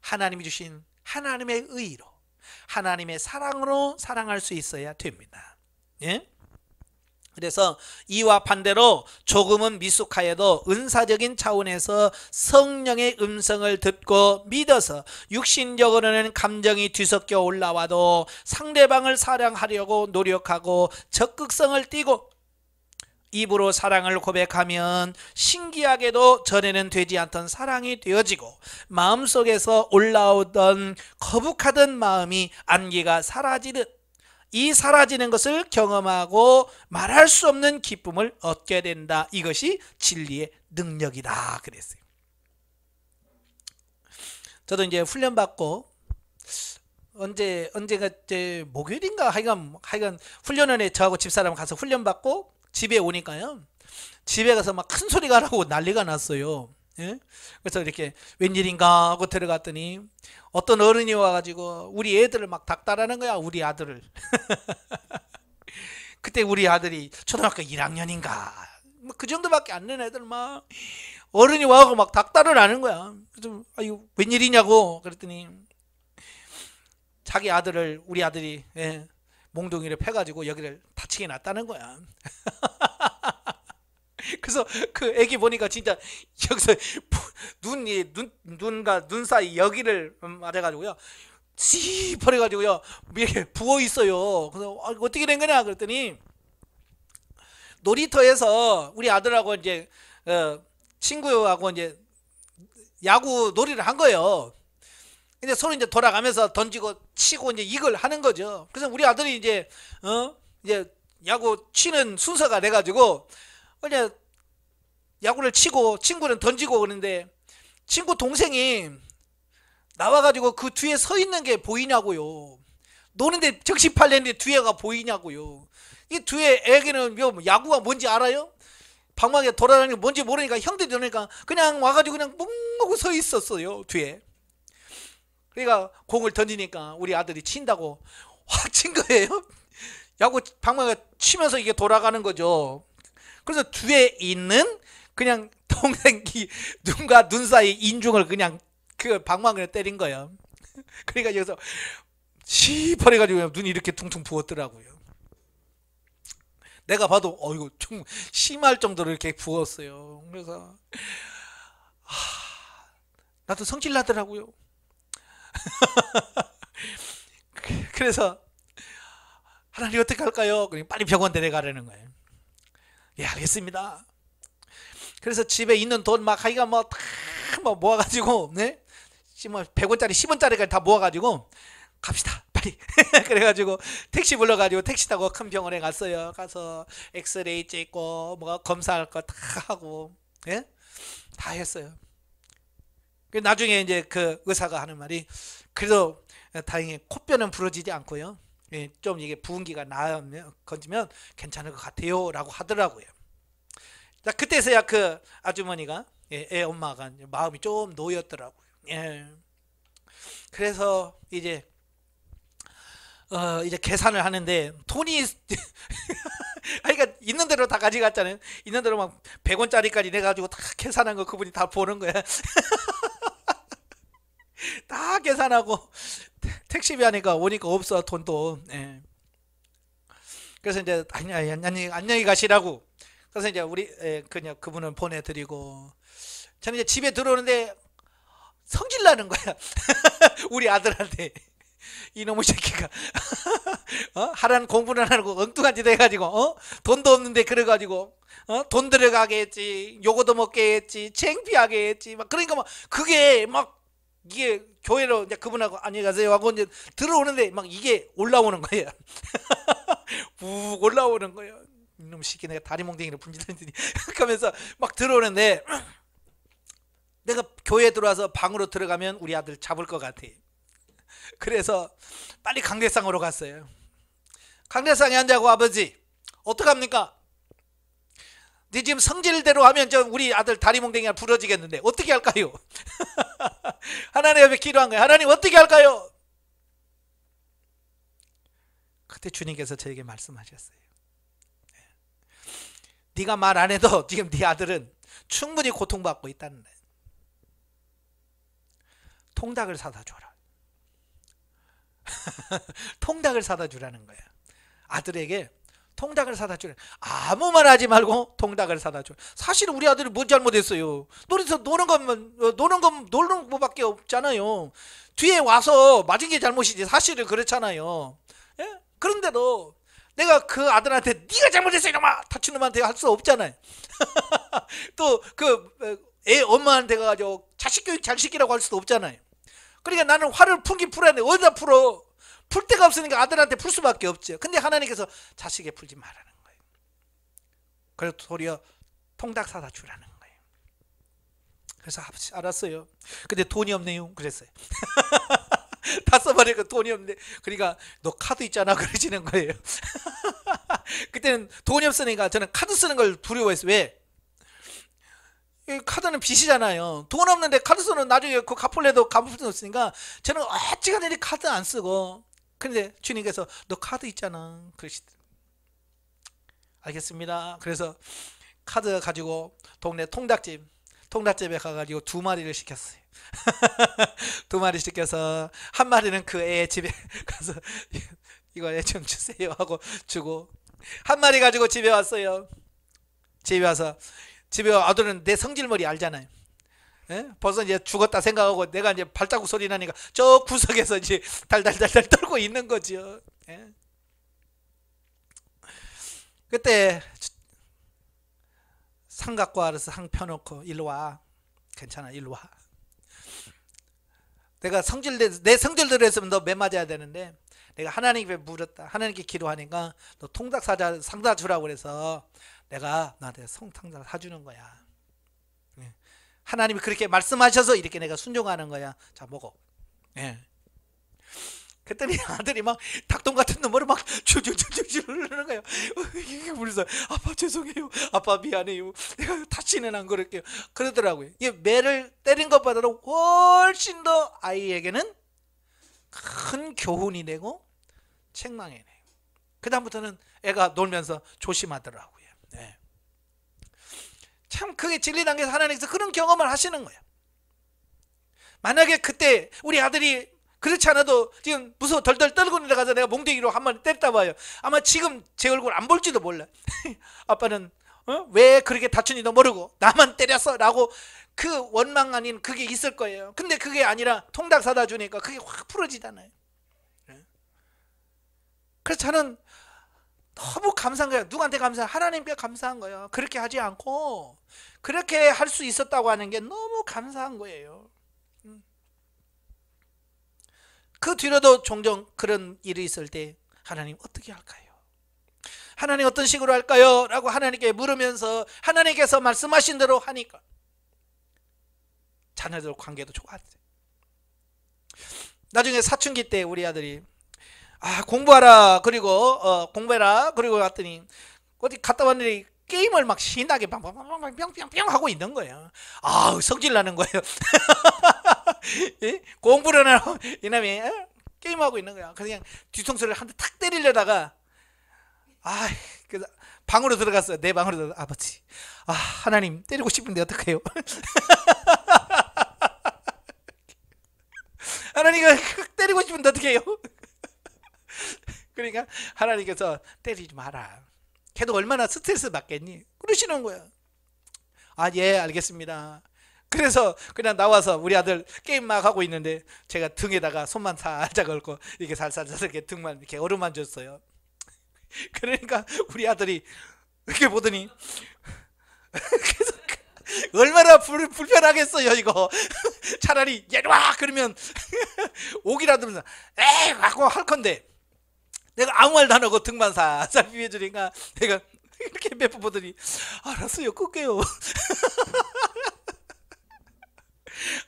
하나님이 주신 하나님의 의로, 하나님의 사랑으로 사랑할 수 있어야 됩니다. 예? 그래서 이와 반대로 조금은 미숙하여도 은사적인 차원에서 성령의 음성을 듣고 믿어서 육신적으로는 감정이 뒤섞여 올라와도 상대방을 사랑하려고 노력하고 적극성을 띠고 입으로 사랑을 고백하면 신기하게도 전에는 되지 않던 사랑이 되어지고 마음속에서 올라오던 거북하던 마음이 안개가 사라지듯 이 사라지는 것을 경험하고 말할 수 없는 기쁨을 얻게 된다. 이것이 진리의 능력이다 그랬어요. 저도 이제 훈련받고 언제가 이제 목요일인가 하여간 훈련원에 저하고 집사람 가서 훈련받고 집에 오니까요. 집에 가서 막 큰 소리가 나고 난리가 났어요. 예? 그래서 이렇게 웬일인가 하고 들어갔더니 어떤 어른이 와가지고 우리 애들을 막 닥달하는 거야. 우리 아들을. 그때 우리 아들이 초등학교 1학년인가 그 정도밖에 안 된 애들 막 어른이 와서 막 닥달을 하는 거야. 그래서 아유 웬일이냐고 그랬더니 자기 아들을 우리 아들이 몽둥이를 패가지고 여기를 다치게 놨다는 거야. 그래서 그 애기 보니까 진짜 여기서 눈과 눈 사이 여기를 맞아가지고요. 찌퍼려가지고요. 이렇게 부어 있어요. 그래서 어떻게 된 거냐 그랬더니 놀이터에서 우리 아들하고 이제 친구하고 이제 야구 놀이를 한 거예요. 근데 서로 이제 돌아가면서 던지고 치고 이제 이걸 하는 거죠. 그래서 우리 아들이 이제 야구 치는 순서가 돼가지고 이제 야구를 치고 친구는 던지고 그러는데 친구 동생이 나와가지고 그 뒤에 서 있는 게 보이냐고요. 노는데 정신 팔렸는데 뒤에가 보이냐고요. 이 뒤에 애기는 야구가 뭔지 알아요? 방망이에 돌아다니는 게 뭔지 모르니까 형들이 그러니까 그냥 와가지고 그냥 묵묵히 서 있었어요. 뒤에. 그러니까 공을 던지니까 우리 아들이 친다고 확 친 거예요. 야구 방망이가 치면서 이게 돌아가는 거죠. 그래서 뒤에 있는 그냥 동생이 눈과 눈 사이 인중을 그냥 그 방망이를 때린 거예요. 그러니까 여기서 시퍼래가지고 눈이 이렇게 퉁퉁 부었더라고요. 내가 봐도 이거 좀 심할 정도로 이렇게 부었어요. 그래서 나도 성질 나더라고요. 그래서 하나님 어떻게 할까요? 빨리 병원 데려가라는 거예요. 예, 알겠습니다. 그래서 집에 있는 돈 막 하기가 다 모아가지고 100원짜리 10원짜리까지 다 모아가지고 갑시다 빨리. 그래가지고 택시 불러가지고 택시 타고 큰 병원에 갔어요. 가서 엑스레이 찍고 검사할 거 다 하고 다 했어요. 나중에 이제 그 의사가 하는 말이 그래도 다행히 코뼈는 부러지지 않고요. 좀 이게 부은기가 건지면 괜찮을 것 같아요 라고 하더라고요. 자, 그때서야 그 아주머니가 애 엄마가 마음이 좀 놓였더라고요. 그래서 이제 계산을 하는데 돈이 그러니까 있는 대로 다 가져갔잖아요. 있는 대로 막 100원짜리까지 내가지고 다 계산한 거 그분이 다 보는 거야. 다 계산하고 택시비 하니까 오니까 없어 돈도. 그래서 이제 안녕히 가시라고. 그래서 이제 우리 그냥 그분은 보내드리고 저는 이제 집에 들어오는데 성질 나는 거야. 우리 아들한테 이놈의 새끼가 하라는 공부는 안 하고 엉뚱한 짓 해가지고 돈도 없는데 그래가지고 돈 들어가게 했지, 요거도 먹게 했지, 창피하게 했지. 막 그러니까 막 그게 막 이게 교회로 이제 그분하고 안녕히 가세요 하고 이제 들어오는데 막 이게 올라오는 거예요. 훅 올라오는 거예요. 이놈 시키 내가 다리 몽둥이를 분질렀더니 하면서 막 들어오는데 내가 교회에 들어와서 방으로 들어가면 우리 아들 잡을 것 같아. 그래서 빨리 강대상으로 갔어요. 강대상에 앉아고 아버지 어떡합니까? 네 지금 성질대로 하면 우리 아들 다리 몽둥이가 부러지겠는데 어떻게 할까요? 하나님 앞에 기도한 거예요. 하나님 어떻게 할까요? 그때 주님께서 저에게 말씀하셨어요. 네가 말 안 해도 지금 네 아들은 충분히 고통받고 있다는 거예요. 통닭을 사다 줘라. 통닭을 사다 주라는 거야. 아들에게 통닭을 사다 주라. 아무 말 하지 말고 통닭을 사다 줘. 사실 우리 아들이 뭐 잘못했어요? 놀이터 노는 거밖에 없잖아요. 뒤에 와서 맞은 게 잘못이지. 사실은 그렇잖아요. 예? 그런데도 내가 그 아들한테 네가 잘못했어 이놈아 다친 놈한테 할 수 없잖아요. 또 그 애 엄마한테 가가지고 자식 교육 잘 시키라고 할 수도 없잖아요. 그러니까 나는 화를 풀긴 풀어야 돼. 어디다 풀어? 풀 데가 없으니까 아들한테 풀 수밖에 없죠. 근데 하나님께서 자식에 풀지 말라는 거예요. 그래서 도리어 통닭 사다 주라는 거예요. 그래서 아버지 알았어요. 근데 돈이 없네요. 그랬어요. 다 써버리고 돈이 없는데 그러니까 너 카드 있잖아 그러시는 거예요. 그때는 돈이 없으니까 저는 카드 쓰는 걸 두려워했어요. 왜? 이 카드는 빚이잖아요. 돈 없는데 카드 쓰는 나중에 그 갚을래도 갚을 수 없으니까 저는 어찌가든지 카드 안 쓰고. 근데 주님께서 너 카드 있잖아 그러시더라고요. 알겠습니다. 그래서 카드 가지고 동네 통닭집에 가가지고 2마리를 시켰어요. 2마리 시켜서 한 마리는 그 애 집에 가서 이거 애 좀 주세요 하고 주고 한 마리 가지고 집에 왔어요. 집에 와서 집에 아들은 내 성질머리 알잖아요. 예? 벌써 이제 죽었다 생각하고 내가 이제 발자국 소리 나니까 저 구석에서 이제 달달달달 떨고 있는 거죠. 예? 그때 상 갖고 와서 상 펴놓고 일로 와. 괜찮아 일로 와. 내가 내 성질대로 했으면 너 매 맞아야 되는데 내가 하나님께 물었다. 하나님께 기도하니까 너 통닭 상다 주라고 그래서 내가 너한테 통닭 사주는 거야. 하나님이 그렇게 말씀하셔서 이렇게 내가 순종하는 거야. 자 먹어. 예. 그랬더니 아들이 막 닭똥 같은 놈으로 막 줄줄줄줄 흐르는 거예요. 이게 그래서 아빠 죄송해요. 아빠 미안해요. 내가 다시는 안 그럴게요. 그러더라고요. 이 매를 때린 것보다도 훨씬 더 아이에게는 큰 교훈이 되고 책망이 돼요. 그 다음부터는 애가 놀면서 조심하더라고요. 네. 참 그게 진리란 게 하나님께서 그런 경험을 하시는 거예요. 만약에 그때 우리 아들이 그렇지 않아도 지금 무서워 덜덜 떨고 내려가서 내가 몽둥이로 한번 때렸다 봐요. 아마 지금 제 얼굴 안 볼지도 몰라. 아빠는 왜 그렇게 다쳤는지도 모르고 나만 때렸어 라고 그 원망 아닌 그게 있을 거예요. 근데 그게 아니라 통닭 사다 주니까 그게 확 풀어지잖아요. 그래서 저는 너무 감사한 거예요. 누구한테 감사해요? 하나님께 감사한 거예요. 그렇게 하지 않고 그렇게 할 수 있었다고 하는 게 너무 감사한 거예요. 그 뒤로도 종종 그런 일이 있을 때 하나님 어떻게 할까요? 하나님 어떤 식으로 할까요? 라고 하나님께 물으면서 하나님께서 말씀하신 대로 하니까 자녀들 관계도 좋았어요. 나중에 사춘기 때 우리 아들이 공부하라 그리고 공부해라 그리고 왔더니 어디 갔다 왔더니 게임을 막 신나게 뿅뿅뿅 하고 있는 거예요. 성질 나는 거예요. 공부를 하고 이놈이 게임하고 있는 거야. 그냥 뒤통수를 한 대 탁 때리려다가 방으로 들어갔어요. 내 방으로 들어가서 아버지 하나님 때리고 싶은데 어떡해요? 하나님이 때리고 싶은데 어떡해요? 그러니까 하나님께서 때리지 마라. 걔도 얼마나 스트레스 받겠니? 그러시는 거야. 예 알겠습니다. 그래서 그냥 나와서 우리 아들 게임 막 하고 있는데 제가 등에다가 손만 살짝 얹고 이렇게 살살살 이렇게 등만 이렇게 어루만졌어요. 그러니까 우리 아들이 이렇게 보더니 계속 얼마나 불편하겠어요 이거. 차라리 얘 와 그러면 오기라도 에이 하고 할 건데 내가 아무 말도 안 하고 등만 살살 비벼주니까 내가 이렇게 몇 번 보더니 알았어요, 끌게요.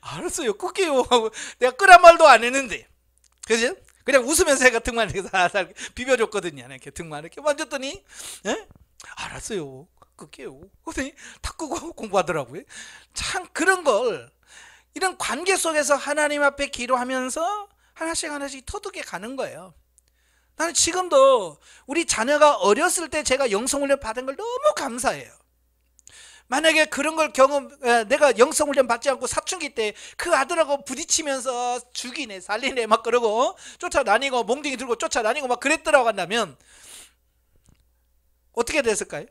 알았어요, 끌게요 하고 내가 끄란 말도 안 했는데, 그죠? 그냥 웃으면서 제가 등만 이렇게 살살 비벼줬거든요. 이렇게 등만 이렇게 만졌더니, 예? 알았어요, 끌게요. 그랬더니 다 끄고 공부하더라고요. 참 그런 걸, 이런 관계 속에서 하나님 앞에 기도하면서 하나씩 하나씩 터득해 가는 거예요. 나는 지금도 우리 자녀가 어렸을 때 제가 영성훈련 받은 걸 너무 감사해요. 만약에 그런 걸 내가 영성훈련 받지 않고 사춘기 때 그 아들하고 부딪히면서 죽이네 살리네 막 그러고 쫓아다니고 몽둥이 들고 쫓아다니고 막 그랬더라고 한다면 어떻게 됐을까요?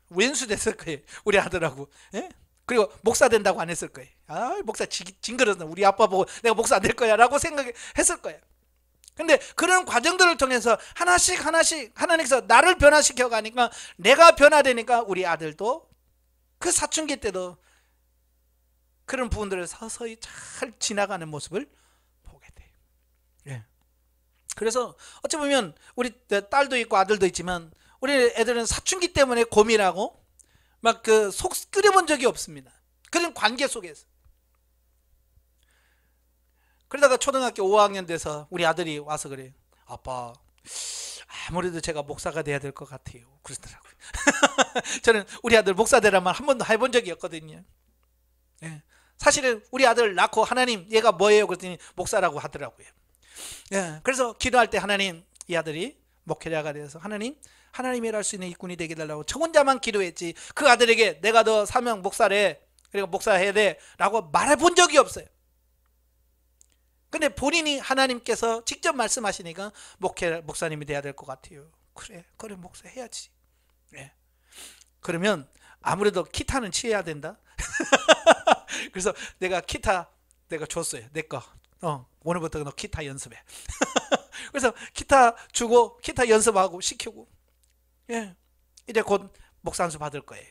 왼수 됐을 거예요, 우리 아들하고. 예? 그리고 목사 된다고 안 했을 거예요. 아, 목사 징그러서 우리 아빠 보고 내가 목사 안 될 거야 라고 생각했을 거예요. 근데 그런 과정들을 통해서 하나씩 하나님께서 나를 변화시켜 가니까 내가 변화되니까 우리 아들도 그 사춘기 때도 그런 부분들을 서서히 잘 지나가는 모습을 보게 돼요. 예. 그래서 어찌 보면 우리 딸도 있고 아들도 있지만 우리 애들은 사춘기 때문에 고민하고 막 그 속 끓여본 적이 없습니다. 그런 관계 속에서. 그러다가 초등학교 5학년 돼서 우리 아들이 와서 그래요. 아빠, 아무래도 제가 목사가 돼야 될 것 같아요. 그러더라고요. 저는 우리 아들 목사 되란 말 한 번도 해본 적이 없거든요. 예. 사실은 우리 아들 낳고 하나님 얘가 뭐예요? 그랬더니 목사라고 하더라고요. 예. 그래서 기도할 때 하나님, 이 아들이 목회자가 돼서 하나님이 일할 수 있는 일꾼이 되게 달라고 저 혼자만 기도했지 그 아들에게 내가 너 사명 목사래, 그리고 목사해야 돼 라고 말해본 적이 없어요. 근데 본인이 하나님께서 직접 말씀하시니까 목사님이 돼야 될 것 같아요. 그래 목사해야지. 예. 그러면 아무래도 기타는 치해야 된다. 그래서 내가 기타 내가 줬어요. 내 거. 오늘부터 너 기타 연습해. 그래서 기타 주고 기타 연습하고 시키고. 예. 이제 곧 목사 안수 받을 거예요.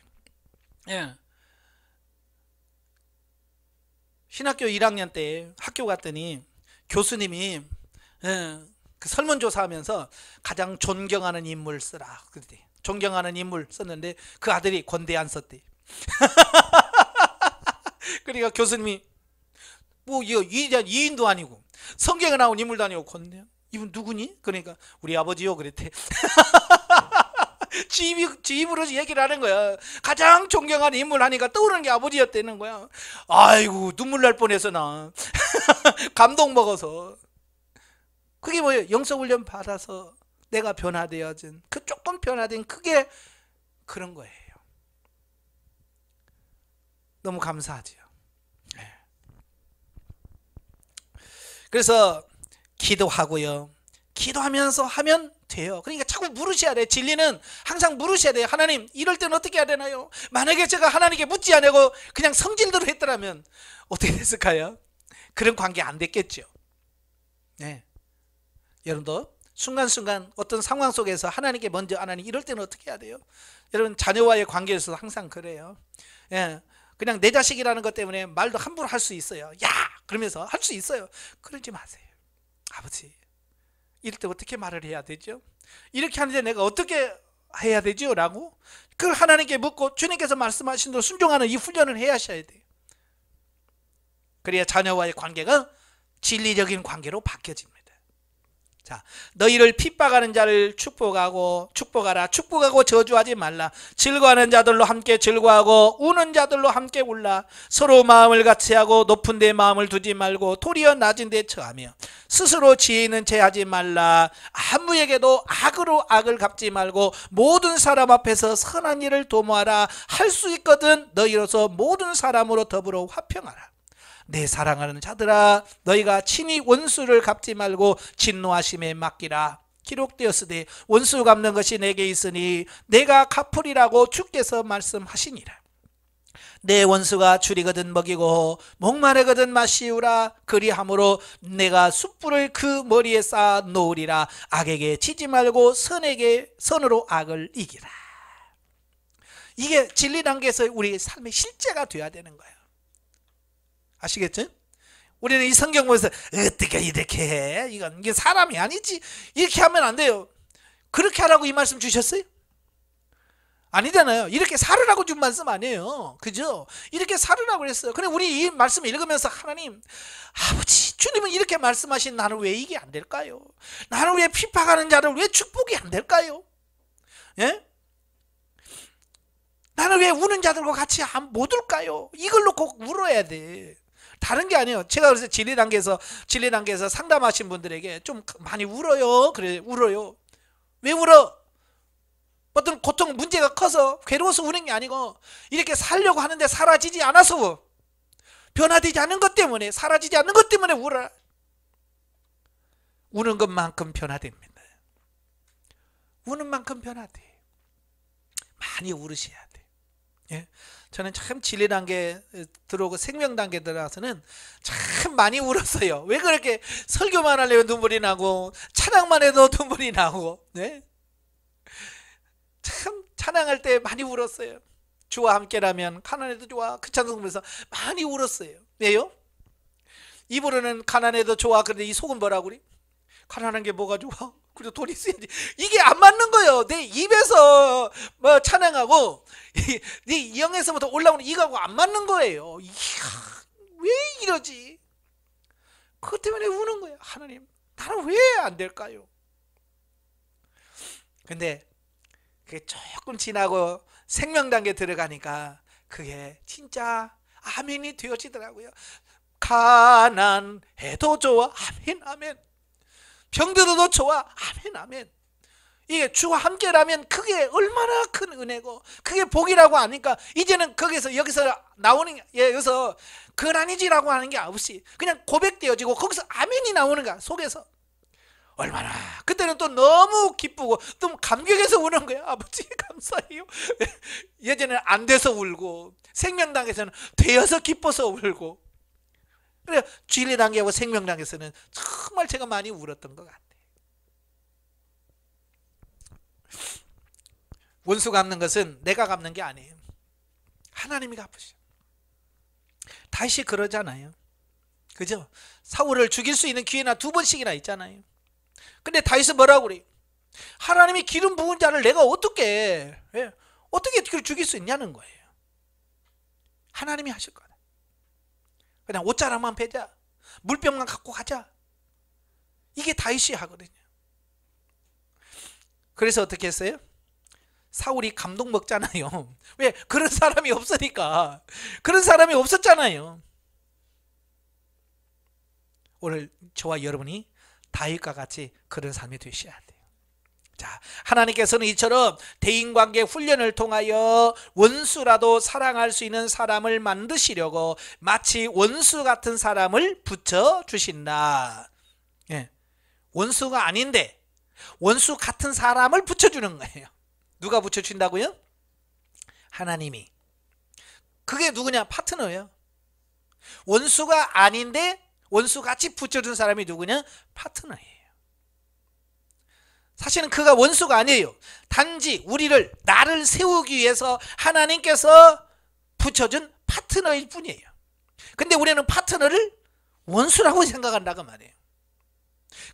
예. 신학교 1학년 때 학교 갔더니 교수님이 그 설문조사하면서 가장 존경하는 인물 쓰라. 존경하는 인물 썼는데 그 아들이 권대한 썼대. 그러니까 교수님이 뭐 이인도 아니고 성경에 나온 인물도 아니고 권대한 이분 누구니? 그러니까 우리 아버지요 그랬대. 지 입으로 얘기를 하는 거야. 가장 존경하는 인물 하니까 떠오르는 게 아버지였다는 거야. 아이고 눈물 날 뻔해서 나. 감동 먹어서. 그게 뭐예요? 영성훈련 받아서 내가 변화되어진 그 조금 변화된 그게 그런 거예요. 너무 감사하지요. 그래서 기도하고요. 기도하면서 하면 돼요. 그러니까 자꾸 물으셔야 돼요. 진리는 항상 물으셔야 돼요. 하나님 이럴 때는 어떻게 해야 되나요? 만약에 제가 하나님께 묻지 않고 그냥 성질대로 했더라면 어떻게 됐을까요? 그런 관계 안 됐겠죠. 네. 여러분도 순간순간 어떤 상황 속에서 하나님께 먼저 하나님 이럴 때는 어떻게 해야 돼요? 여러분 자녀와의 관계에서 항상 그래요. 예. 그냥 내 자식이라는 것 때문에 말도 함부로 할 수 있어요. 야! 그러면서 할 수 있어요. 그러지 마세요. 아버지 이럴 때 어떻게 말을 해야 되죠? 이렇게 하는데 내가 어떻게 해야 되죠? 라고 그걸 하나님께 묻고 주님께서 말씀하신 대로 순종하는 이 훈련을 해야 하셔야 돼요. 그래야 자녀와의 관계가 진리적인 관계로 바뀌어집니다. 자, 너희를 핍박하는 자를 축복하라. 축복하고 저주하지 말라. 즐거워하는 자들로 함께 즐거워하고 우는 자들로 함께 울라. 서로 마음을 같이하고 높은 데 마음을 두지 말고 도리어 낮은 데 처하며 스스로 지혜 있는 채 하지 말라. 아무에게도 악으로 악을 갚지 말고 모든 사람 앞에서 선한 일을 도모하라. 할 수 있거든 너희로서 모든 사람으로 더불어 화평하라. 내 사랑하는 자들아 너희가 친히 원수를 갚지 말고 진노하심에 맡기라. 기록되었으되 원수 갚는 것이 내게 있으니 내가 갚으리라고 주께서 말씀하시니라. 내 원수가 줄이거든 먹이고 목마르거든 마시우라. 그리함으로 내가 숯불을 그 머리에 쌓아 놓으리라. 악에게 지지 말고 선으로 악을 이기라. 이게 진리 단계에서 우리 삶의 실제가 되어야 되는 거예요. 아시겠죠? 우리는 이 성경 보면서 어떻게 이렇게 해? 이게 사람이 아니지. 이렇게 하면 안 돼요. 그렇게 하라고 이 말씀 주셨어요? 아니잖아요. 이렇게 살으라고 준 말씀 아니에요. 그죠? 이렇게 살으라고 그랬어요. 근데 우리 이 말씀을 읽으면서 하나님, 아버지, 주님은 이렇게 말씀하신 나는 왜 이게 안 될까요? 나는 왜 핍박하는 자를 왜 축복이 안 될까요? 예? 나는 왜 우는 자들과 같이 못 울까요? 이걸로 꼭 울어야 돼. 다른 게 아니에요. 제가 그래서 진리단계에서 상담하신 분들에게 좀 많이 울어요. 그래, 울어요. 왜 울어? 어떤 고통, 문제가 커서 괴로워서 우는 게 아니고 이렇게 살려고 하는데 사라지지 않아서, 변화되지 않는 것 때문에, 사라지지 않는 것 때문에 울어라. 우는 것만큼 변화됩니다. 우는 만큼 변화돼. 많이 울으셔야 돼. 예? 저는 참 진리단계 들어오고 생명단계 들어가서는 참 많이 울었어요. 왜 그렇게 설교만 하려면 눈물이 나고 찬양만 해도 눈물이 나고, 네? 참 찬양할 때 많이 울었어요. 주와 함께라면 가난해도 좋아, 그 찬송 부르면서 많이 울었어요. 왜요? 입으로는 가난해도 좋아. 그런데 이 속은 뭐라고 그래? 가난한 게 뭐가 좋아? 그래도 돈 있어야지. 이게 안 맞는 거예요. 내 입에서 뭐 찬양하고 네 영에서부터 올라오는 이거하고 안 맞는 거예요. 이야, 왜 이러지? 그것 때문에 우는 거예요. 하나님, 나는 왜 안 될까요? 근데 그게 조금 지나고 생명단계 들어가니까 그게 진짜 아멘이 되어지더라고요. 가난해도 좋아. 아멘, 아멘. 병들어도 좋아. 아멘, 아멘. 이게 주와 함께라면 그게 얼마나 큰 은혜고 그게 복이라고 하니까 이제는 여기서 나오는 게, 여기서 그건 아니지라고 하는 게 없이 그냥 고백되어지고 거기서 아멘이 나오는 거야. 속에서 얼마나 그때는 또 너무 기쁘고 또 감격해서 우는 거야. 아버지 감사해요. 예전에는 안 돼서 울고 생명당에서는 되어서 기뻐서 울고, 그래 진리단계하고 생명단계에서는 정말 제가 많이 울었던 것 같아요. 원수 갚는 것은 내가 갚는 게 아니에요. 하나님이 갚으셔. 다시 그러잖아요. 그죠? 사울을 죽일 수 있는 기회나 2번씩이나 있잖아요. 근데 다윗은 뭐라고 그래요? 하나님이 기름 부은 자를 내가 어떻게 죽일 수 있냐는 거예요. 하나님이 하실 거다. 그냥 옷자락만 베자, 물병만 갖고 가자, 이게 다윗이 하거든요. 그래서 어떻게 했어요? 사울이 감동 먹잖아요. 왜? 그런 사람이 없으니까. 그런 사람이 없었잖아요. 오늘 저와 여러분이 다윗과 같이 그런 삶이 되셔야 돼요. 자, 하나님께서는 이처럼 대인관계 훈련을 통하여 원수라도 사랑할 수 있는 사람을 만드시려고 마치 원수 같은 사람을 붙여주신다. 예. 원수가 아닌데 원수 같은 사람을 붙여주는 거예요. 누가 붙여준다고요? 하나님이. 그게 누구냐? 파트너예요. 원수가 아닌데 원수같이 붙여준 사람이 누구냐? 파트너예요. 사실은 그가 원수가 아니에요. 단지 나를 세우기 위해서 하나님께서 붙여준 파트너일 뿐이에요. 근데 우리는 파트너를 원수라고 생각한다고 말이에요.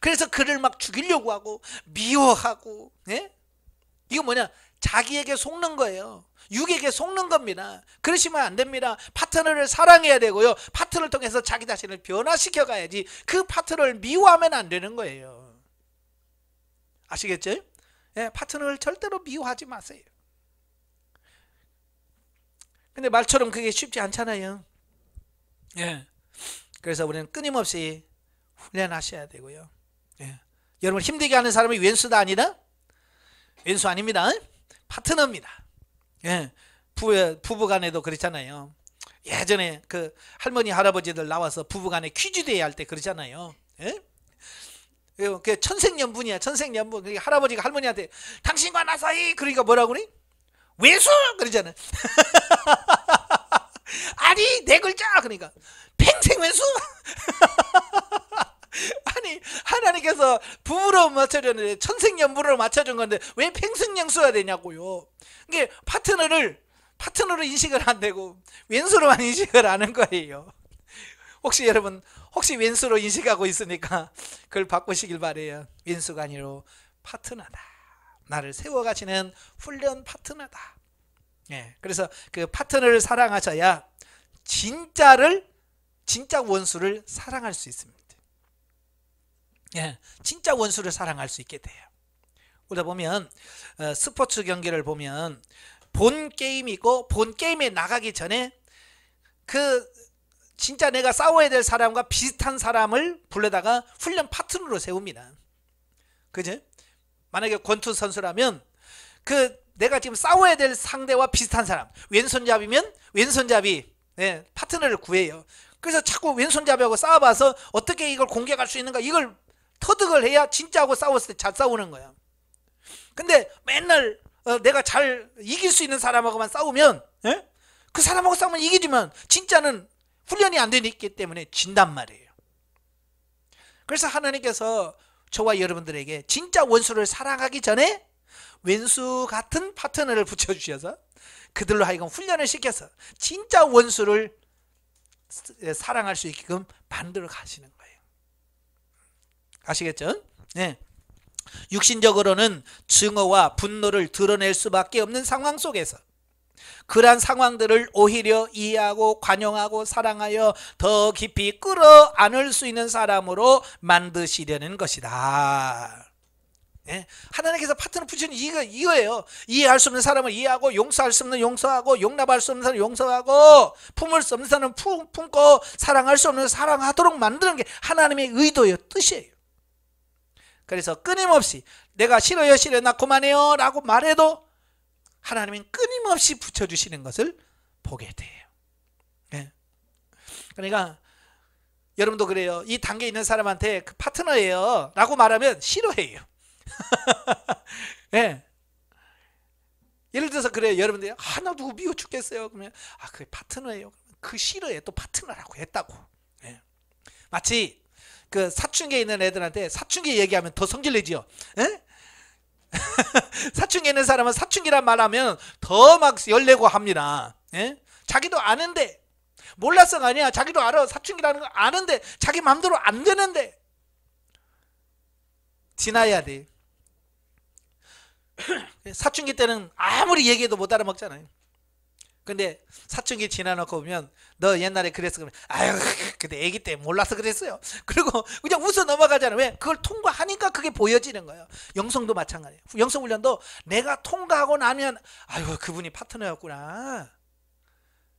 그래서 그를 막 죽이려고 하고 미워하고, 예? 이거 뭐냐? 자기에게 속는 거예요. 육에게 속는 겁니다. 그러시면 안 됩니다. 파트너를 사랑해야 되고요. 파트너를 통해서 자기 자신을 변화시켜 가야지. 그 파트너를 미워하면 안 되는 거예요. 아시겠죠? 예, 파트너를 절대로 미워하지 마세요. 근데 말처럼 그게 쉽지 않잖아요. 예. 그래서 우리는 끊임없이 훈련하셔야 되고요. 예. 여러분 힘들게 하는 사람이 왼수다 아니라? 왼수 아닙니다. 파트너입니다. 예. 부부간에도 그렇잖아요. 예전에 그 할머니 할아버지들 나와서 부부간에 퀴즈 대회 할 때 그러잖아요. 예? 그 천생연분이야. 천생연분. 그러니까 할아버지가 할머니한테 당신과 나 사이, 그러니까 뭐라고 그래? 외수 그러잖아요. 아니 네 글자. 그러니까 팽생왼수. 아니 하나님께서 부부로 맞춰줬는데 천생연분으로 맞춰준 건데 왜 팽생연수가 되냐고요. 이게 파트너를 인식을 안 되고 왼수로만 인식을 하는 거예요. 혹시 여러분 혹시 왼수로 인식하고 있으니까 그걸 바꾸시길 바래요. 왼수가 아니로 파트너다. 나를 세워가시는 훈련 파트너다. 예, 그래서 그 파트너를 사랑하셔야 진짜 원수를 사랑할 수 있습니다. 예, 진짜 원수를 사랑할 수 있게 돼요. 우리가 보면 스포츠 경기를 보면 본 게임이 있고 본 게임에 나가기 전에 그 진짜 내가 싸워야 될 사람과 비슷한 사람을 불러다가 훈련 파트너로 세웁니다. 그죠? 만약에 권투 선수라면 그 내가 지금 싸워야 될 상대와 비슷한 사람, 왼손잡이면 왼손잡이 파트너를 구해요. 그래서 자꾸 왼손잡이하고 싸워봐서 어떻게 이걸 공격할 수 있는가, 이걸 터득을 해야 진짜하고 싸웠을 때 잘 싸우는 거야. 근데 맨날 내가 잘 이길 수 있는 사람하고만 싸우면 그 사람하고 싸우면 이기지만 진짜는 훈련이 안 되기 때문에 진단 말이에요. 그래서 하나님께서 저와 여러분들에게 진짜 원수를 사랑하기 전에 왼수 같은 파트너를 붙여주셔서 그들로 하여금 훈련을 시켜서 진짜 원수를 사랑할 수 있게끔 만들어 가시는 거예요. 아시겠죠? 네. 육신적으로는 증오와 분노를 드러낼 수밖에 없는 상황 속에서 그러한 상황들을 오히려 이해하고 관용하고 사랑하여 더 깊이 끌어안을 수 있는 사람으로 만드시려는 것이다. 예? 하나님께서 파트너 붙이는 이유가 이거예요. 이해할 수 없는 사람을 이해하고, 용서할 수 없는 용서하고, 용납할 수 없는 사람을 용서하고, 품을 수 없는 사람은 품고, 사랑할 수 없는 사랑하도록 만드는 게 하나님의 의도예요, 뜻이에요. 그래서 끊임없이 내가 싫어요 나 그만해요 라고 말해도 하나님은 끊임없이 붙여주시는 것을 보게 돼요. 예. 그러니까 여러분도 그래요. 이 단계에 있는 사람한테 그 파트너예요 라고 말하면 싫어해요. 예. 예를 들어서 그래요. 여러분들이 나 누구 미워 죽겠어요. 그러면 그게 파트너예요. 그 싫어해. 또 파트너라고 했다고. 예. 마치 그 사춘기에 있는 애들한테 사춘기 얘기하면 더 성질내지요. 예? 사춘기에 있는 사람은 사춘기란 말하면 더 막 열내고 합니다. 예? 자기도 아는데, 몰라서가 아니야. 자기도 알아. 사춘기라는 거 아는데 자기 마음대로 안 되는데 지나야 돼. 사춘기 때는 아무리 얘기해도 못 알아먹잖아요. 근데 사춘기 지나놓고 보면 너 옛날에 그랬어 그러면 아유 근데 애기 때 몰라서 그랬어요. 그리고 그냥 웃어 넘어가잖아요. 왜? 그걸 통과하니까 그게 보여지는 거예요. 영성도 마찬가지예요. 영성훈련도 내가 통과하고 나면 아유 그분이 파트너였구나.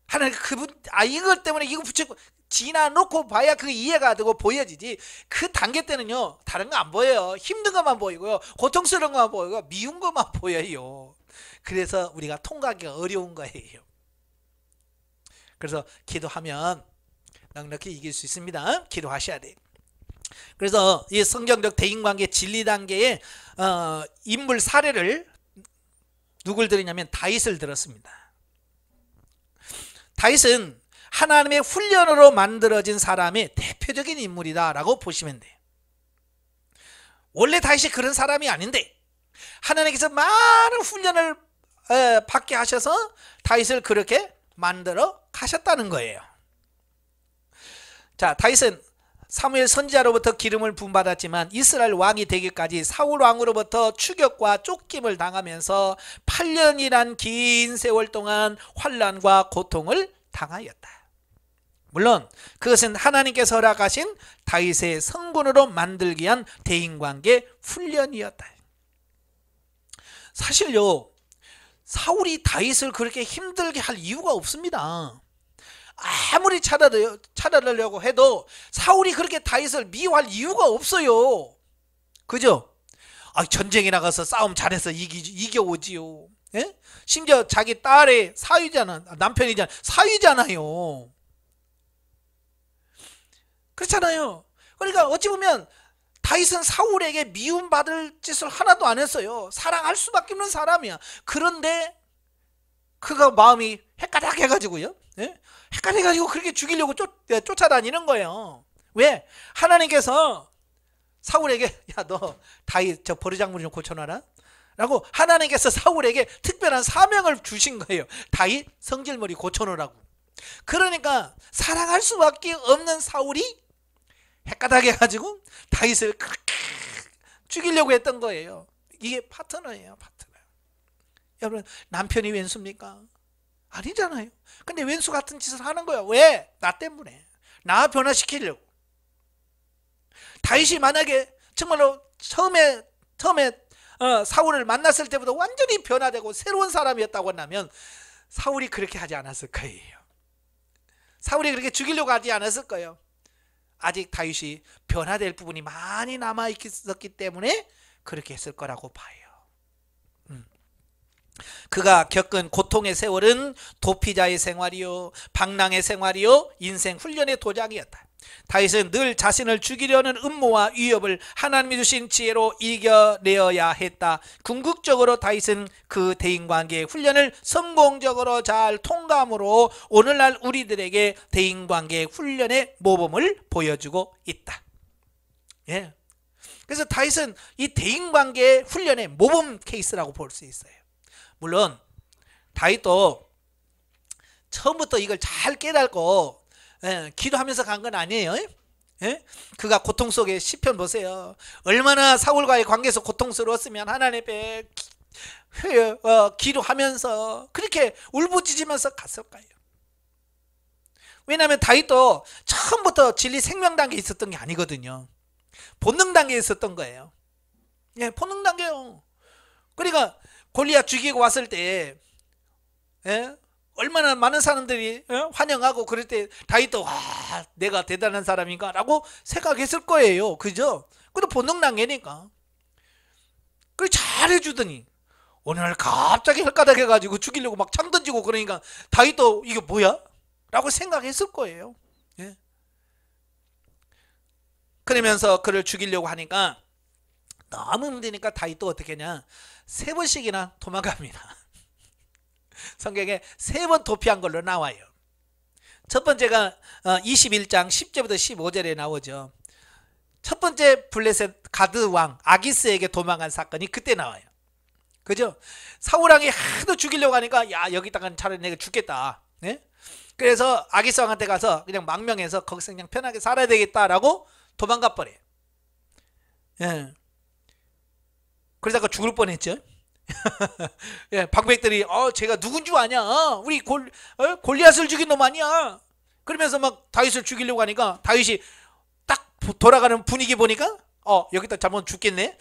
하나님 그분 이것 때문에 이거 붙였고 지나놓고 봐야 그게 이해가 되고 보여지지. 그 단계 때는요 다른 거 안 보여요. 힘든 것만 보이고요, 고통스러운 것만 보이고, 미운 것만 보여요. 그래서 우리가 통과하기가 어려운 거예요. 그래서 기도하면 넉넉히 이길 수 있습니다. 기도하셔야 돼요. 그래서 이 성경적 대인관계 진리 단계의 인물 사례를 누굴 들었냐면 다윗을 들었습니다. 다윗은 하나님의 훈련으로 만들어진 사람의 대표적인 인물이다 라고 보시면 돼요. 원래 다윗이 그런 사람이 아닌데 하나님께서 많은 훈련을 받게 하셔서 다윗을 그렇게 만들어 가셨다는 거예요. 자, 다윗은 사무엘 선지자로부터 기름을 부음받았지만 이스라엘 왕이 되기까지 사울 왕으로부터 추격과 쫓김을 당하면서 8년이란 긴 세월 동안 환난과 고통을 당하였다. 물론 그것은 하나님께서 허락하신 다윗의 성군으로 만들기 위한 대인관계 훈련이었다. 사실요 사울이 다윗을 그렇게 힘들게 할 이유가 없습니다. 아무리 찾아내려고 해도 사울이 그렇게 다윗을 미워할 이유가 없어요. 그죠? 전쟁에 나가서 싸움 잘해서 이겨오지요. 예? 심지어 자기 딸의 남편이잖아, 사위잖아요. 그렇잖아요. 그러니까 어찌 보면 다윗은 사울에게 미움받을 짓을 하나도 안 했어요. 사랑할 수밖에 없는 사람이야. 그런데 그가 마음이 헷갈해가지고요. 예? 헷갈해가지고 그렇게 죽이려고 쫓아다니는 거예요. 왜? 하나님께서 사울에게 야 너 다윗 저 버르장물 좀 고쳐놔라 라고 하나님께서 사울에게 특별한 사명을 주신 거예요. 다윗 성질머리 고쳐놓으라고. 그러니까 사랑할 수밖에 없는 사울이 헷가닥해가지고 다윗을 죽이려고 했던 거예요. 이게 파트너예요, 파트너. 여러분, 남편이 왼수입니까? 아니잖아요. 근데 왼수 같은 짓을 하는 거야. 왜? 나 때문에. 나 변화시키려고. 다윗이 만약에 정말로 처음에 사울을 만났을 때보다 완전히 변화되고 새로운 사람이었다고 한다면 사울이 그렇게 하지 않았을 거예요. 사울이 그렇게 죽이려고 하지 않았을 거예요. 아직 다윗이 변화될 부분이 많이 남아있었기 때문에 그렇게 했을 거라고 봐요. 그가 겪은 고통의 세월은 도피자의 생활이요, 방랑의 생활이요, 인생 훈련의 도장이었다. 다윗은 늘 자신을 죽이려는 음모와 위협을 하나님이 주신 지혜로 이겨내어야 했다. 궁극적으로 다윗은 그 대인관계의 훈련을 성공적으로 잘 통과함으로 오늘날 우리들에게 대인관계의 훈련의 모범을 보여주고 있다. 예. 그래서 다윗은 이 대인관계의 훈련의 모범 케이스라고 볼 수 있어요. 물론 다윗도 처음부터 이걸 잘 깨닫고 기도하면서 간 건 아니에요. 예? 그가 고통 속에 시편 보세요. 얼마나 사울과의 관계에서 고통스러웠으면 하나님 앞에 기도하면서 그렇게 울부짖으면서 갔을까요? 왜냐하면 다윗도 처음부터 진리 생명 단계에 있었던 게 아니거든요. 본능 단계에 있었던 거예요. 예, 본능 단계요. 그러니까 골리앗 죽이고 왔을 때 얼마나 많은 사람들이 환영하고 그럴 때 다윗도 와, 내가 대단한 사람인가 라고 생각했을 거예요. 그죠? 그것도 본능 단계니까. 그걸 잘해주더니 어느 날 갑자기 헷가닥 해가지고 죽이려고 막 창 던지고 그러니까 다윗도 이게 뭐야? 라고 생각했을 거예요. 예. 그러면서 그를 죽이려고 하니까 너무 힘드니까 다윗도 어떻게 했냐, 3번씩이나 도망갑니다. 성경에 3번 도피한 걸로 나와요. 첫 번째가 21장 10절부터 15절에 나오죠. 첫 번째 블레셋 가드 왕 아기스에게 도망간 사건이 그때 나와요. 그죠? 사울 왕이 하도 죽이려고 하니까 야, 여기다가 차라리 내가 죽겠다. 네? 그래서 아기스 왕한테 가서 그냥 망명해서 거기서 그냥 편하게 살아야 되겠다라고 도망가 버려요. 예. 그러다가 죽을 뻔했죠. 예, 방백들이 제가 누군 줄 아냐? 우리 골리앗을 죽인 놈 아니야? 그러면서 막 다윗을 죽이려고 하니까 다윗이 딱 돌아가는 분위기 보니까 여기다 잘못 죽겠네.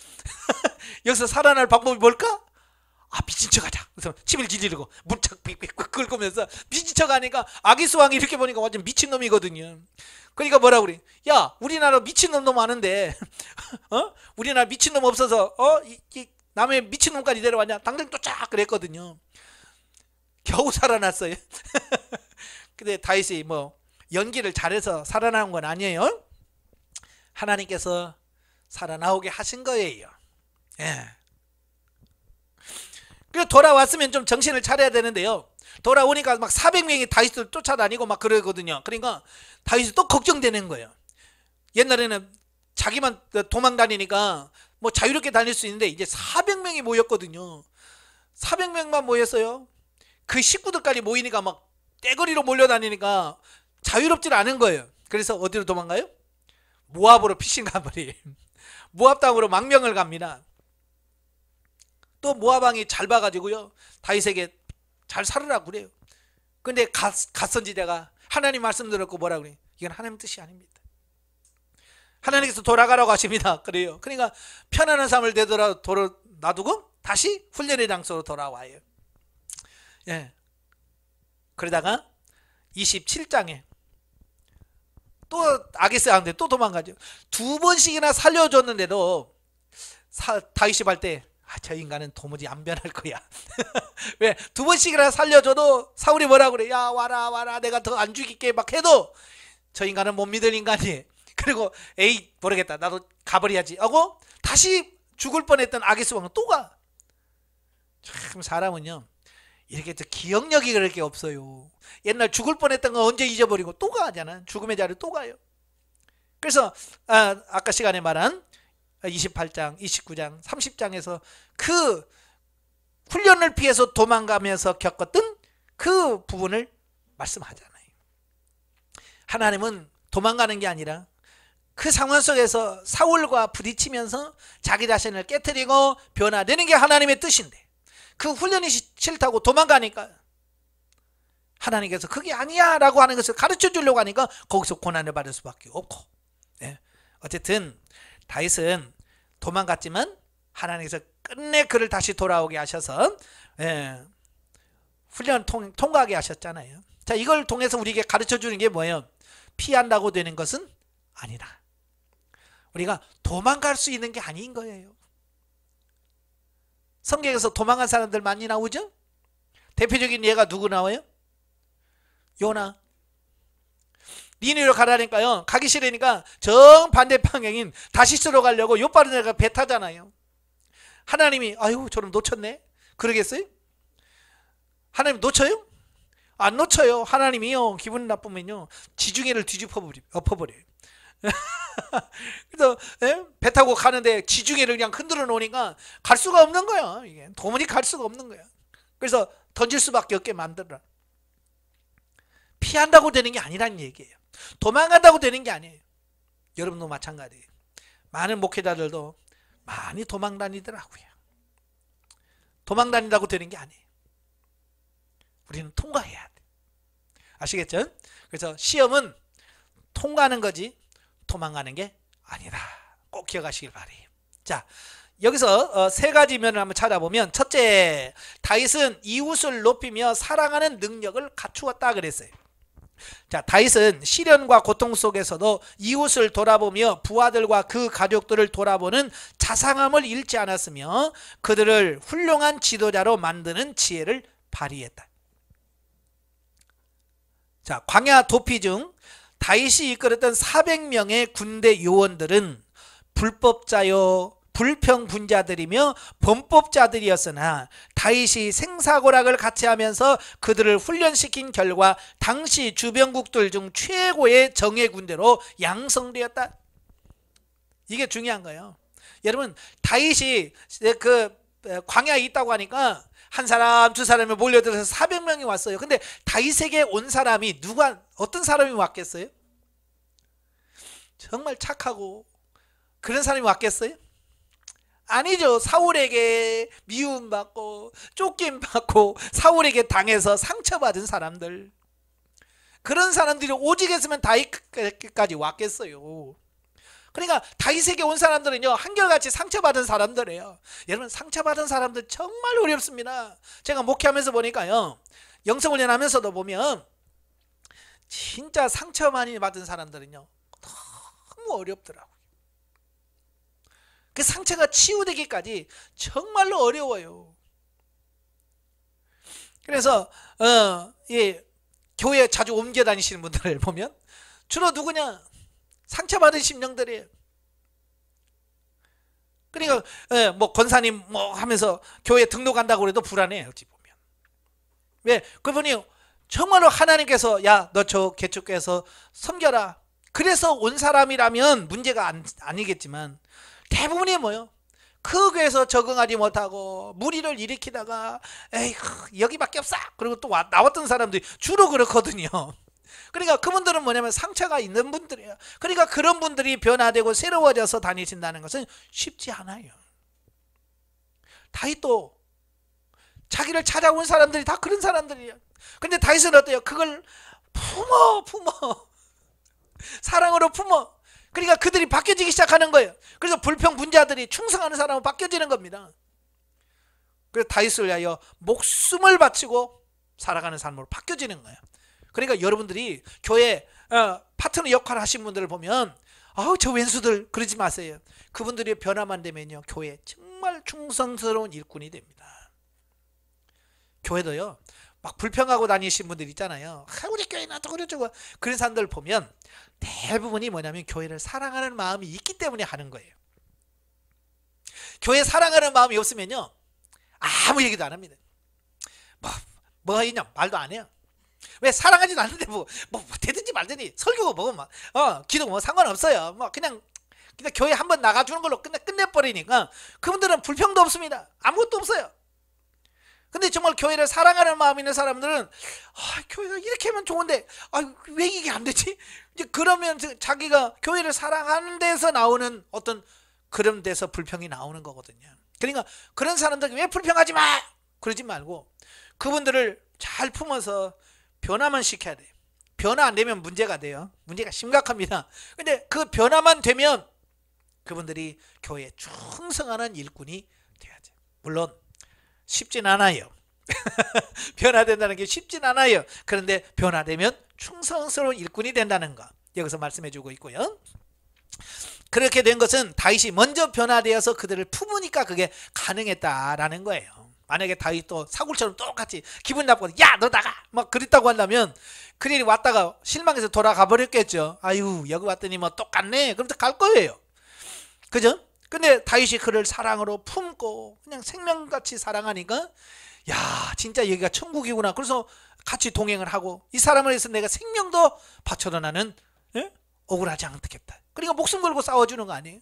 여기서 살아날 방법이 뭘까? 미친 척하자. 그래서 침을 지르고 문짝 삑삑 긁으면서 미친 척하니까 아기스 왕이 이렇게 보니까 완전 미친 놈이거든요. 그러니까 뭐라 그래? 야, 우리나라 미친 놈도 많은데 우리나라 미친 놈 없어서 남의 미친놈까지 데려왔냐? 당장 쫓아! 그랬거든요. 겨우 살아났어요. 근데 다윗이 뭐 연기를 잘해서 살아나온 건 아니에요. 하나님께서 살아나오게 하신 거예요. 예. 그래서 돌아왔으면 좀 정신을 차려야 되는데요. 돌아오니까 막 400명이 다윗을 쫓아다니고 막 그러거든요. 그러니까 다윗이 또 걱정되는 거예요. 옛날에는 자기만 도망 다니니까 뭐 자유롭게 다닐 수 있는데 이제 400명이 모였거든요. 400명만 모였어요. 그 식구들까지 모이니까 막 떼거리로 몰려다니니까 자유롭지 않은 거예요. 그래서 어디로 도망가요? 모압으로 피신 가버리. 모압 땅으로 망명을 갑니다. 또 모압 왕이 잘 봐가지고요, 다윗에게 잘 살으라고 그래요. 근데 갓선지자가 하나님 말씀 들었고 뭐라 그래요? 이건 하나님 뜻이 아닙니다. 하나님께서 돌아가라고 하십니다. 그래요. 그러니까 편안한 삶을 놔두고 다시 훈련의 장소로 돌아와요. 예. 그러다가 27장에 또 아기스 왕한테 또 도망가죠. 2번씩이나 살려줬는데도 다윗이 볼 때 저 인간은 도무지 안 변할 거야. 왜? 2번씩이나 살려줘도 사울이 뭐라 그래? 야, 와라 내가 더 안 죽일게 막 해도 저 인간은 못 믿을 인간이. 그리고 에이 모르겠다 나도 가버려야지 하고 다시 죽을 뻔했던 아기스 왕은 또 가. 참 사람은요 이렇게 기억력이 그렇게 없어요. 옛날 죽을 뻔했던 거 언제 잊어버리고 또 가잖아. 죽음의 자리로 또 가요. 그래서 아까 시간에 말한 28장, 29장, 30장에서 그 훈련을 피해서 도망가면서 겪었던 그 부분을 말씀하잖아요. 하나님은 도망가는 게 아니라 그 상황 속에서 사울과 부딪히면서 자기 자신을 깨트리고 변화되는 게 하나님의 뜻인데, 그 훈련이 싫다고 도망가니까 하나님께서 그게 아니야 라고 하는 것을 가르쳐 주려고 하니까 거기서 고난을 받을 수밖에 없고, 예. 어쨌든 다윗은 도망갔지만 하나님께서 끝내 그를 다시 돌아오게 하셔서, 예, 훈련 통과하게 하셨잖아요. 자, 이걸 통해서 우리에게 가르쳐 주는 게 뭐예요? 피한다고 되는 것은 아니다. 우리가 도망갈 수 있는 게 아닌 거예요. 성경에서 도망간 사람들 많이 나오죠? 대표적인 예가 누구 나와요? 요나. 니느웨로 가라니까요, 가기 싫으니까 정반대 방향인 다시스로 가려고 요바로 내가 배 타잖아요. 하나님이 아유 저럼 놓쳤네 그러겠어요? 하나님 놓쳐요? 안 놓쳐요. 하나님이요 기분 나쁘면요 지중해를 엎어버려요. 그래서, 예? 배 타고 가는데 지중해를 그냥 흔들어 놓으니까 갈 수가 없는 거야. 이게 도무지 갈 수가 없는 거야. 그래서 던질 수밖에 없게 만들어. 피한다고 되는 게 아니란 얘기예요. 도망간다고 되는 게 아니에요. 여러분도 마찬가지예요. 많은 목회자들도 많이 도망 다니더라고요. 도망 다닌다고 되는 게 아니에요. 우리는 통과해야 돼. 아시겠죠? 그래서 시험은 통과하는 거지 도망가는 게 아니다. 꼭 기억하시길 바래요. 자, 여기서 세 가지 면을 한번 찾아보면, 첫째, 다윗은 이웃을 높이며 사랑하는 능력을 갖추었다 그랬어요. 자, 다윗은 시련과 고통 속에서도 이웃을 돌아보며 부하들과 그 가족들을 돌아보는 자상함을 잃지 않았으며 그들을 훌륭한 지도자로 만드는 지혜를 발휘했다. 자, 광야 도피 중 다윗이 이끌었던 400명의 군대 요원들은 불법자요 불평분자들이며 범법자들이었으나 다윗이 생사고락을 같이 하면서 그들을 훈련시킨 결과 당시 주변국들 중 최고의 정예 군대로 양성되었다. 이게 중요한 거예요. 여러분, 다윗이 그 광야에 있다고 하니까 한 사람 두 사람이 몰려들어서 400명이 왔어요. 근데 다윗에게 온 사람이 어떤 사람이 왔겠어요? 정말 착하고 그런 사람이 왔겠어요? 아니죠. 사울에게 미움받고 쫓김받고 사울에게 당해서 상처받은 사람들, 그런 사람들이 오직 했으면 다윗까지 왔겠어요. 그러니까 다윗에게 온 사람들은요 한결같이 상처받은 사람들이에요. 여러분, 상처받은 사람들 정말 어렵습니다. 제가 목회하면서 보니까요, 영성훈련하면서도 보면 진짜 상처 많이 받은 사람들은요 너무 어렵더라고요. 그 상처가 치유되기까지 정말로 어려워요. 그래서 교회 자주 옮겨 다니시는 분들을 보면 주로 누구냐? 상처받은 심령들이에요. 그러니까 뭐 권사님 뭐 하면서 교회 등록한다고 그래도 불안해요. 어찌 보면. 왜? 그분이 정말로 하나님께서 야, 너 저 개척교회에서 섬겨라, 그래서 온 사람이라면 문제가 아니겠지만, 대부분이 뭐요? 그 교회에서 적응하지 못하고 무리를 일으키다가 에이구 여기밖에 없어, 그리고 또 나왔던 사람들이 주로 그렇거든요. 그러니까 그분들은 뭐냐면 상처가 있는 분들이에요. 그러니까 그런 분들이 변화되고 새로워져서 다니신다는 것은 쉽지 않아요. 다윗도 자기를 찾아온 사람들이 다 그런 사람들이에요. 근데 다윗은 어때요? 그걸 품어 사랑으로 품어. 그러니까 그들이 바뀌어지기 시작하는 거예요. 그래서 불평분자들이 충성하는 사람으로 바뀌어지는 겁니다. 그래서 다윗을 위하여 목숨을 바치고 살아가는 사람으로 바뀌어지는 거예요. 그러니까 여러분들이 교회 파트너 역할을 하신 분들을 보면 아우 저 왼수들 그러지 마세요. 그분들이 변화만 되면요 교회 정말 충성스러운 일꾼이 됩니다. 교회도요 막 불평하고 다니신 분들 있잖아요. 우리 교회는 어쩌고 그런 사람들 보면 대부분이 뭐냐면 교회를 사랑하는 마음이 있기 때문에 하는 거예요. 교회 사랑하는 마음이 없으면요 아무 얘기도 안 합니다. 뭐가 있냐 말도 안 해요. 왜? 사랑하지도 않는데 뭐 되든지 말든지 설교고 뭐고 막 기도 뭐 상관없어요. 뭐 그냥 교회 한번 나가주는 걸로 끝내버리니까 그분들은 불평도 없습니다. 아무것도 없어요. 근데 정말 교회를 사랑하는 마음 있는 사람들은 교회가 이렇게 하면 좋은데 왜 이게 안 되지? 이제 그러면 자기가 교회를 사랑하는 데서 나오는 어떤 그런 데서 불평이 나오는 거거든요. 그러니까 그런 사람들 왜 불평하지 마! 그러지 말고 그분들을 잘 품어서 변화만 시켜야 돼요. 변화 안 되면 문제가 돼요. 문제가 심각합니다. 근데 그 변화만 되면 그분들이 교회에 충성하는 일꾼이 돼야죠. 물론 쉽진 않아요. 변화된다는 게 쉽진 않아요. 그런데 변화되면 충성스러운 일꾼이 된다는 거 여기서 말씀해 주고 있고요. 그렇게 된 것은 다윗이 먼저 변화되어서 그들을 품으니까 그게 가능했다라는 거예요. 만약에 다윗도 사울처럼 똑같이 기분 나쁘고 야 너 나가 막 그랬다고 한다면 그들이 왔다가 실망해서 돌아가 버렸겠죠. 아유 여기 왔더니 뭐 똑같네. 그럼 또 갈 거예요. 그죠? 근데 다윗이 그를 사랑으로 품고 그냥 생명같이 사랑하니까 야 진짜 여기가 천국이구나. 그래서 같이 동행을 하고 이 사람을 위해서 내가 생명도 바쳐도 나는 억울하지 않겠다. 그러니까 목숨 걸고 싸워주는 거 아니에요?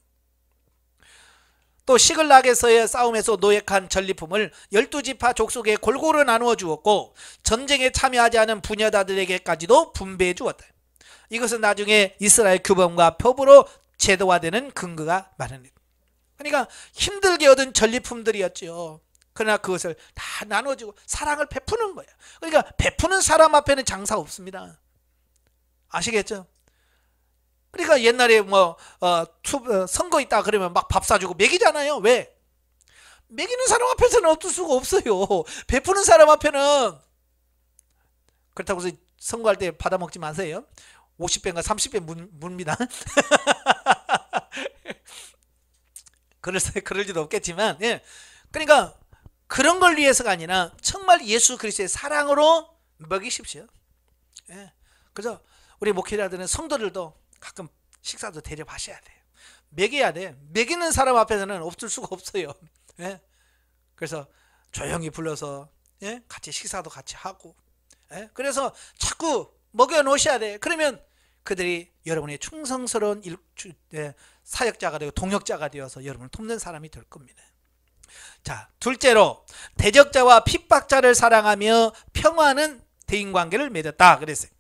또 시글락에서의 싸움에서 노획한 전리품을 12지파 족속에 골고루 나누어 주었고 전쟁에 참여하지 않은 부녀자들에게까지도 분배해 주었다. 이것은 나중에 이스라엘 규범과 법으로 제도화되는 근거가 마련했다. 그러니까 힘들게 얻은 전리품들이었죠. 그러나 그것을 다 나눠주고 사랑을 베푸는 거예요. 그러니까 베푸는 사람 앞에는 장사 없습니다. 아시겠죠? 그러니까 옛날에 선거 있다 그러면 막 밥 사주고 먹이잖아요. 왜? 먹이는 사람 앞에서는 어쩔 수가 없어요. 베푸는 사람 앞에는. 그렇다고 해서 선거할 때 받아먹지 마세요. 50배인가 30배 묻니다. 그럴 리도 없겠지만, 예. 그러니까 그런 걸 위해서가 아니라 정말 예수 그리스도의 사랑으로 먹이십시오. 예. 그래서 우리 목회자들은 성도들도 가끔 식사도 대접하셔야 돼요. 먹여야 돼. 먹이는 사람 앞에서는 없을 수가 없어요. 예? 그래서 조용히 불러서 같이 식사도 같이 하고 그래서 자꾸 먹여 놓으셔야 돼. 그러면 그들이 여러분의 충성스러운 사역자가 되고 동역자가 되어서 여러분을 돕는 사람이 될 겁니다. 자, 둘째로 대적자와 핍박자를 사랑하며 평화는 대인관계를 맺었다 그랬어요.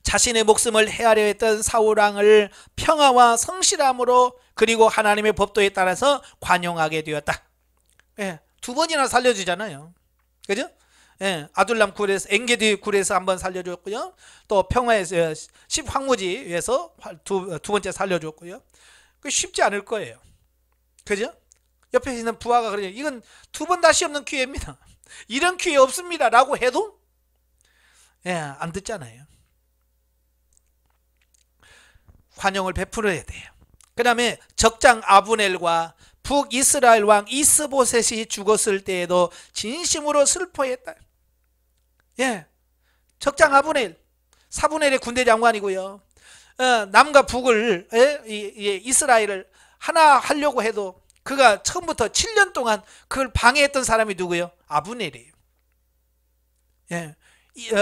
자신의 목숨을 해하려 했던 사울왕을 평화와 성실함으로 그리고 하나님의 법도에 따라서 관용하게 되었다. 예, 두 번이나 살려주잖아요. 그죠? 예, 아둘람 굴에서 엔게디 굴에서 한번 살려줬고요. 또 평화에서 10황무지에서 두 번째 살려줬고요. 그 쉽지 않을 거예요. 그죠? 옆에 있는 부하가 그러죠. 이건 두 번 다시 없는 기회입니다. 이런 기회 없습니다. 라고 해도 안 듣잖아요. 관용을 베풀어야 돼요. 그 다음에 적장 아브넬과 북이스라엘 왕 이스보셋이 죽었을 때에도 진심으로 슬퍼했다. 예, 적장 아브넬, 사브넬의 군대 장관이고요. 남과 북을 이스라엘을 하나 하려고 해도 그가 처음부터 7년 동안 그걸 방해했던 사람이 누구예요? 아브넬이에요. 예.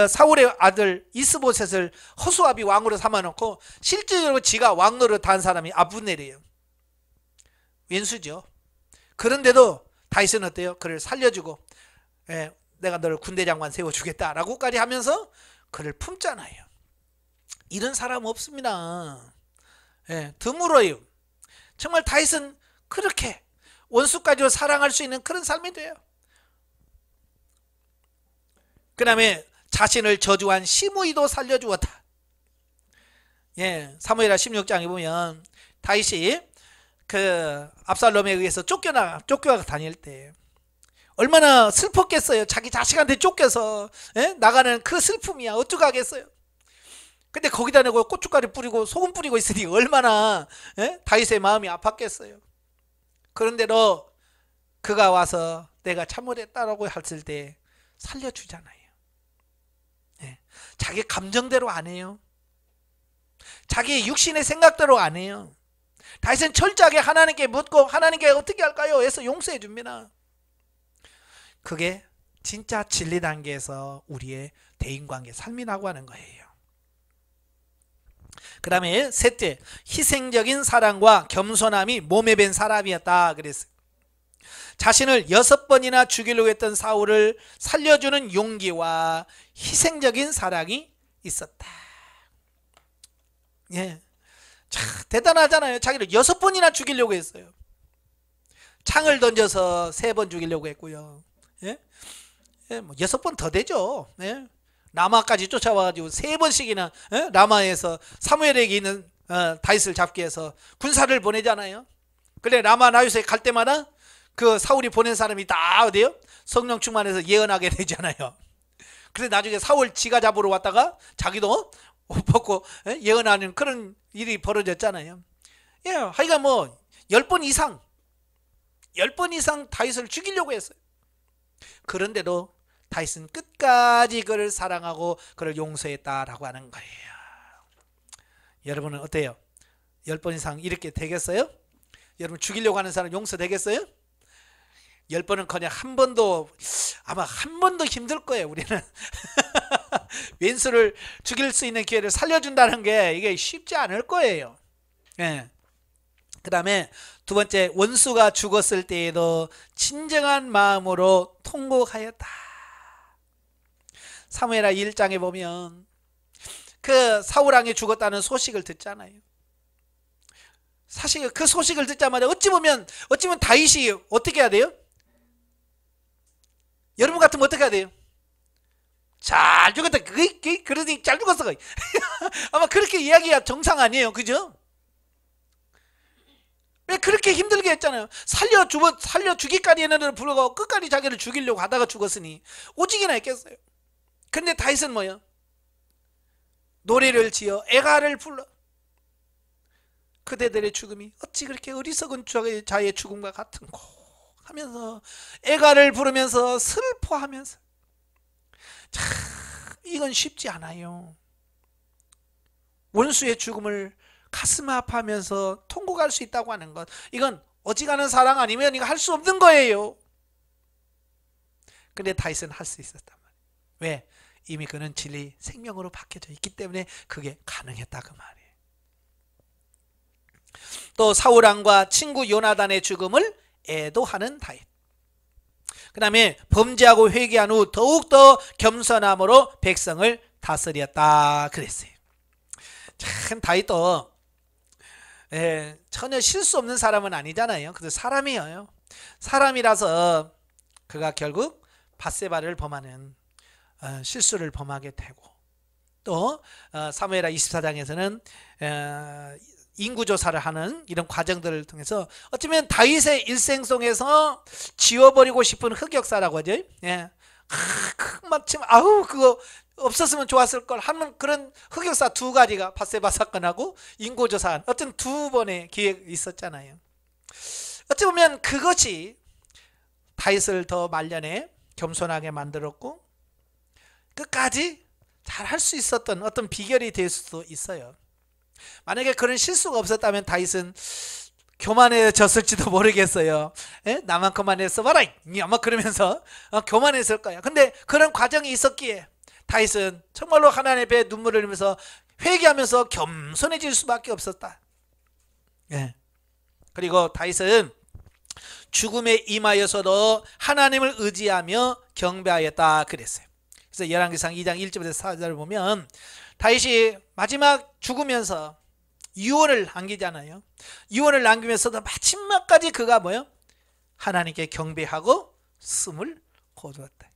사울의 아들 이스보셋을 허수아비 왕으로 삼아놓고 실질적으로 지가 왕노릇 한 사람이 아브넬이에요. 왼수죠. 그런데도 다윗은 어때요? 그를 살려주고 내가 너를 군대 장관 세워주겠다라고까지 하면서 그를 품잖아요. 이런 사람 없습니다. 드물어요. 정말 다윗은 그렇게 원수까지도 사랑할 수 있는 그런 삶이 돼요. 그 다음에 자신을 저주한 시므이도 살려주었다. 예, 사무엘하 16장에 보면 다윗이 그 압살롬에 의해서 쫓겨나 다닐 때 얼마나 슬펐겠어요. 자기 자식한테 쫓겨서 나가는 그 슬픔이야. 어떡하겠어요. 근데 거기다 내고 고춧가루 뿌리고 소금 뿌리고 있으니 얼마나 다윗의 마음이 아팠겠어요. 그런데도 그가 와서 내가 잘못했다라고 했을 때 살려주잖아요. 자기 감정대로 안 해요. 자기 육신의 생각대로 안 해요. 다윗은 철저하게 하나님께 묻고 하나님께 어떻게 할까요? 해서 용서해 줍니다. 그게 진짜 진리 단계에서 우리의 대인관계 삶이라고 하는 거예요. 그 다음에 셋째, 희생적인 사랑과 겸손함이 몸에 밴 사람이었다 그랬어요. 자신을 6번이나 죽이려고 했던 사울을 살려주는 용기와 희생적인 사랑이 있었다. 예, 참 대단하잖아요. 자기를 6번이나 죽이려고 했어요. 창을 던져서 3번 죽이려고 했고요. 예? 예, 뭐 6번 더 되죠. 예? 라마까지 쫓아와가지고 3번씩이나 예? 라마에서 사무엘에게 있는 다윗을 잡기 위해서 군사를 보내잖아요. 그래 라마 나윗에 갈 때마다 그 사울이 보낸 사람이 다 어디요? 성령 충만해서 예언하게 되잖아요. 그래서 나중에 사울 지가 잡으러 왔다가 자기도 옷 벗고 예언하는 그런 일이 벌어졌잖아요. 예, 하여간 뭐 10번 이상 다윗을 죽이려고 했어요. 그런데도 다윗은 끝까지 그를 사랑하고 그를 용서했다라고 하는 거예요. 여러분은 어때요? 10번 이상 이렇게 되겠어요? 여러분 죽이려고 하는 사람 용서되겠어요? 10번은커녕 한 번도, 아마 한 번도 힘들 거예요. 우리는 왼수를 죽일 수 있는 기회를 살려준다는 게 이게 쉽지 않을 거예요. 예. 그 다음에 두 번째, 원수가 죽었을 때에도 진정한 마음으로 통곡하였다. 사무엘하 1장에 보면 그 사울왕이 죽었다는 소식을 듣잖아요. 사실 그 소식을 듣자마자 어찌 보면 다윗이 어떻게 해야 돼요? 여러분 같으면 어떻게 해야 돼요? 잘 죽었다. 그러니 잘 죽었어. 아마 그렇게 이야기가 정상 아니에요. 그죠? 왜 그렇게 힘들게 했잖아요. 살려 죽이까지 했는데도 불구하고 끝까지 자기를 죽이려고 하다가 죽었으니 오직이나 했겠어요. 근데 다윗은 뭐예요? 노래를 지어 애가를 불러. 그대들의 죽음이 어찌 그렇게 어리석은 자의 죽음과 같은고 하면서 애가를 부르면서 슬퍼하면서, 참 이건 쉽지 않아요. 원수의 죽음을 가슴 아파하면서 통곡할 수 있다고 하는 것, 이건 어지간한 사랑 아니면 이거 할 수 없는 거예요. 근데 다윗은 할 수 있었단 말이에요. 왜? 이미 그는 진리 생명으로 바뀌어져 있기 때문에 그게 가능했다 그 말이에요. 또 사울왕과 친구 요나단의 죽음을 애도하는 다윗. 그 다음에 범죄하고 회개한 후 더욱더 겸손함으로 백성을 다스렸다 그랬어요. 참 다윗도 전혀 실수 없는 사람은 아니잖아요. 그래서 사람이에요. 사람이라서 그가 결국 밧세바를 범하는 실수를 범하게 되고, 또 사무엘하 24장에서는 인구조사를 하는 이런 과정들을 통해서 어쩌면 다윗의 일생 속에서 지워버리고 싶은 흑역사라고 하죠. 예. 마침 그거 없었으면 좋았을 걸 하는 그런 흑역사 2가지가 밧세바 사건하고 인구조사한 어떤 2번의 기회가 있었잖아요. 어찌 보면 그것이 다윗을 더 말년에 겸손하게 만들었고 끝까지 잘 할 수 있었던 어떤 비결이 될 수도 있어요. 만약에 그런 실수가 없었다면 다윗은 교만해졌을지도 모르겠어요. 나만 그만해서 봐라 아마 그러면서 교만했을 거야. 근데 그런 과정이 있었기에 다윗은 정말로 하나님의 배에 눈물을 흘리면서 회개하면서 겸손해질 수밖에 없었다. 그리고 다윗은 죽음에 임하여서도 하나님을 의지하며 경배하였다 그랬어요. 그래서 열왕기상 2장 1절에서 4절을 보면 다윗이 마지막 죽으면서 유언을 남기잖아요. 유언을 남기면서도 마지막까지 그가 뭐요? 하나님께 경배하고 숨을 거두었다.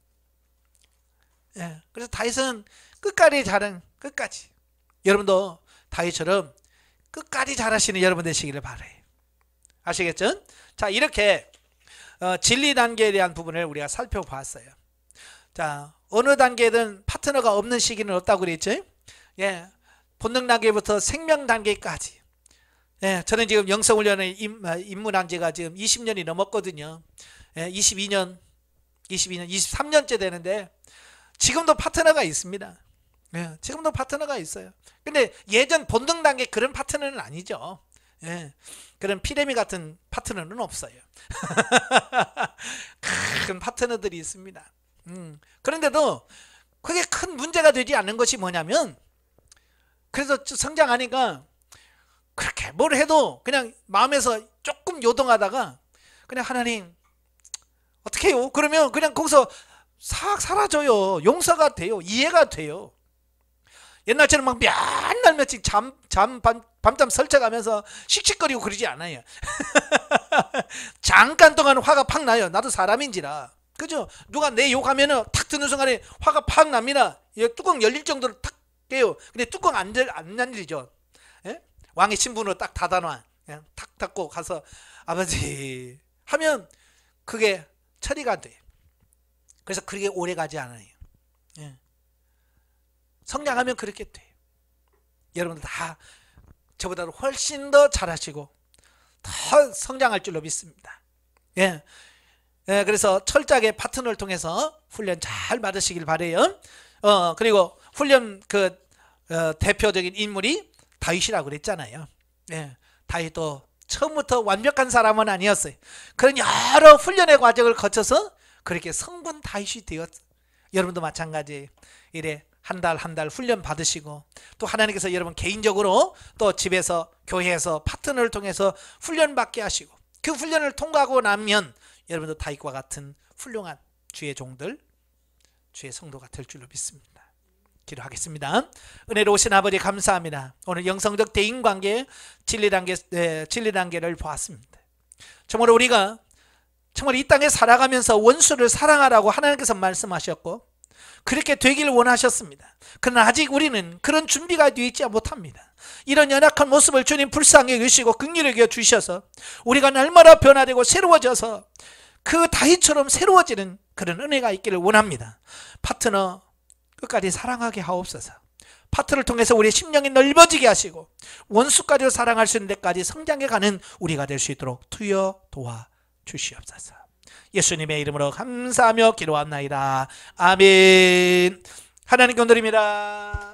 그래서 다윗은 끝까지 끝까지. 여러분도 다윗처럼 끝까지 잘하시는 여러분 되시기를 바라요. 아시겠죠? 자, 이렇게 진리 단계에 대한 부분을 우리가 살펴봤어요. 자, 어느 단계든 파트너가 없는 시기는 없다고 그랬죠? 본능 단계부터 생명 단계까지. 저는 지금 영성훈련에 입문한 지가 지금 20년이 넘었거든요. 23년째 되는데 지금도 파트너가 있습니다. 지금도 파트너가 있어요. 근데 예전 본능 단계 그런 파트너는 아니죠. 그런 피레미 같은 파트너는 없어요. 큰 파트너들이 있습니다. 그런데도 그게 큰 문제가 되지 않는 것이 뭐냐면, 그래서 성장하니까 그렇게 뭘 해도 그냥 마음에서 조금 요동하다가 그냥 하나님 어떻게 해요? 그러면 그냥 거기서 싹 사라져요. 용서가 돼요. 이해가 돼요. 옛날처럼 막 맨날 며칠 밤잠 설쳐가면서 씩씩거리고 그러지 않아요. 잠깐 동안 화가 팍 나요. 나도 사람인지라. 그죠? 누가 내 욕하면은 탁 드는 순간에 화가 팍 납니다. 뚜껑 열릴 정도로 탁 깨요. 근데 뚜껑 안 열리죠. 예? 왕의 신분으로 딱 닫아놔. 그냥 탁 닫고 가서 아버지 하면 그게 처리가 돼. 그래서 그렇게 오래 가지 않아요. 예. 성장하면 그렇게 돼. 여러분들 다 저보다 훨씬 더 잘하시고 더 성장할 줄로 믿습니다. 예. 예, 그래서 철저하게 파트너를 통해서 훈련 잘 받으시길 바래요. 그리고 훈련 대표적인 인물이 다윗이라고 그랬잖아요. 예. 다윗도 처음부터 완벽한 사람은 아니었어요. 그런 여러 훈련의 과정을 거쳐서 그렇게 성군 다윗이 되었어요. 여러분도 마찬가지예요. 이래 한 달 한 달 훈련 받으시고 또 하나님께서 여러분 개인적으로 또 집에서 교회에서 파트너를 통해서 훈련 받게 하시고 그 훈련을 통과하고 나면 여러분도 다윗과 같은 훌륭한 주의 종들, 주의 성도가 될 줄로 믿습니다. 기도하겠습니다. 은혜로우신 아버지 감사합니다. 오늘 영성적 대인관계 진리 단계를 보았습니다. 정말 우리가 정말 이 땅에 살아가면서 원수를 사랑하라고 하나님께서 말씀하셨고 그렇게 되길 원하셨습니다. 그러나 아직 우리는 그런 준비가 되어 있지 못합니다. 이런 연약한 모습을 주님 불쌍히 여기시고 긍휼히 여겨 주셔서 우리가 날마다 변화되고 새로워져서 그 다윗처럼 새로워지는 그런 은혜가 있기를 원합니다. 파트너 끝까지 사랑하게 하옵소서. 파트를 통해서 우리의 심령이 넓어지게 하시고 원수까지도 사랑할 수 있는 데까지 성장해 가는 우리가 될 수 있도록 투여 도와 주시옵소서. 예수님의 이름으로 감사하며 기도합나이다. 아멘. 하나님 건드립니다.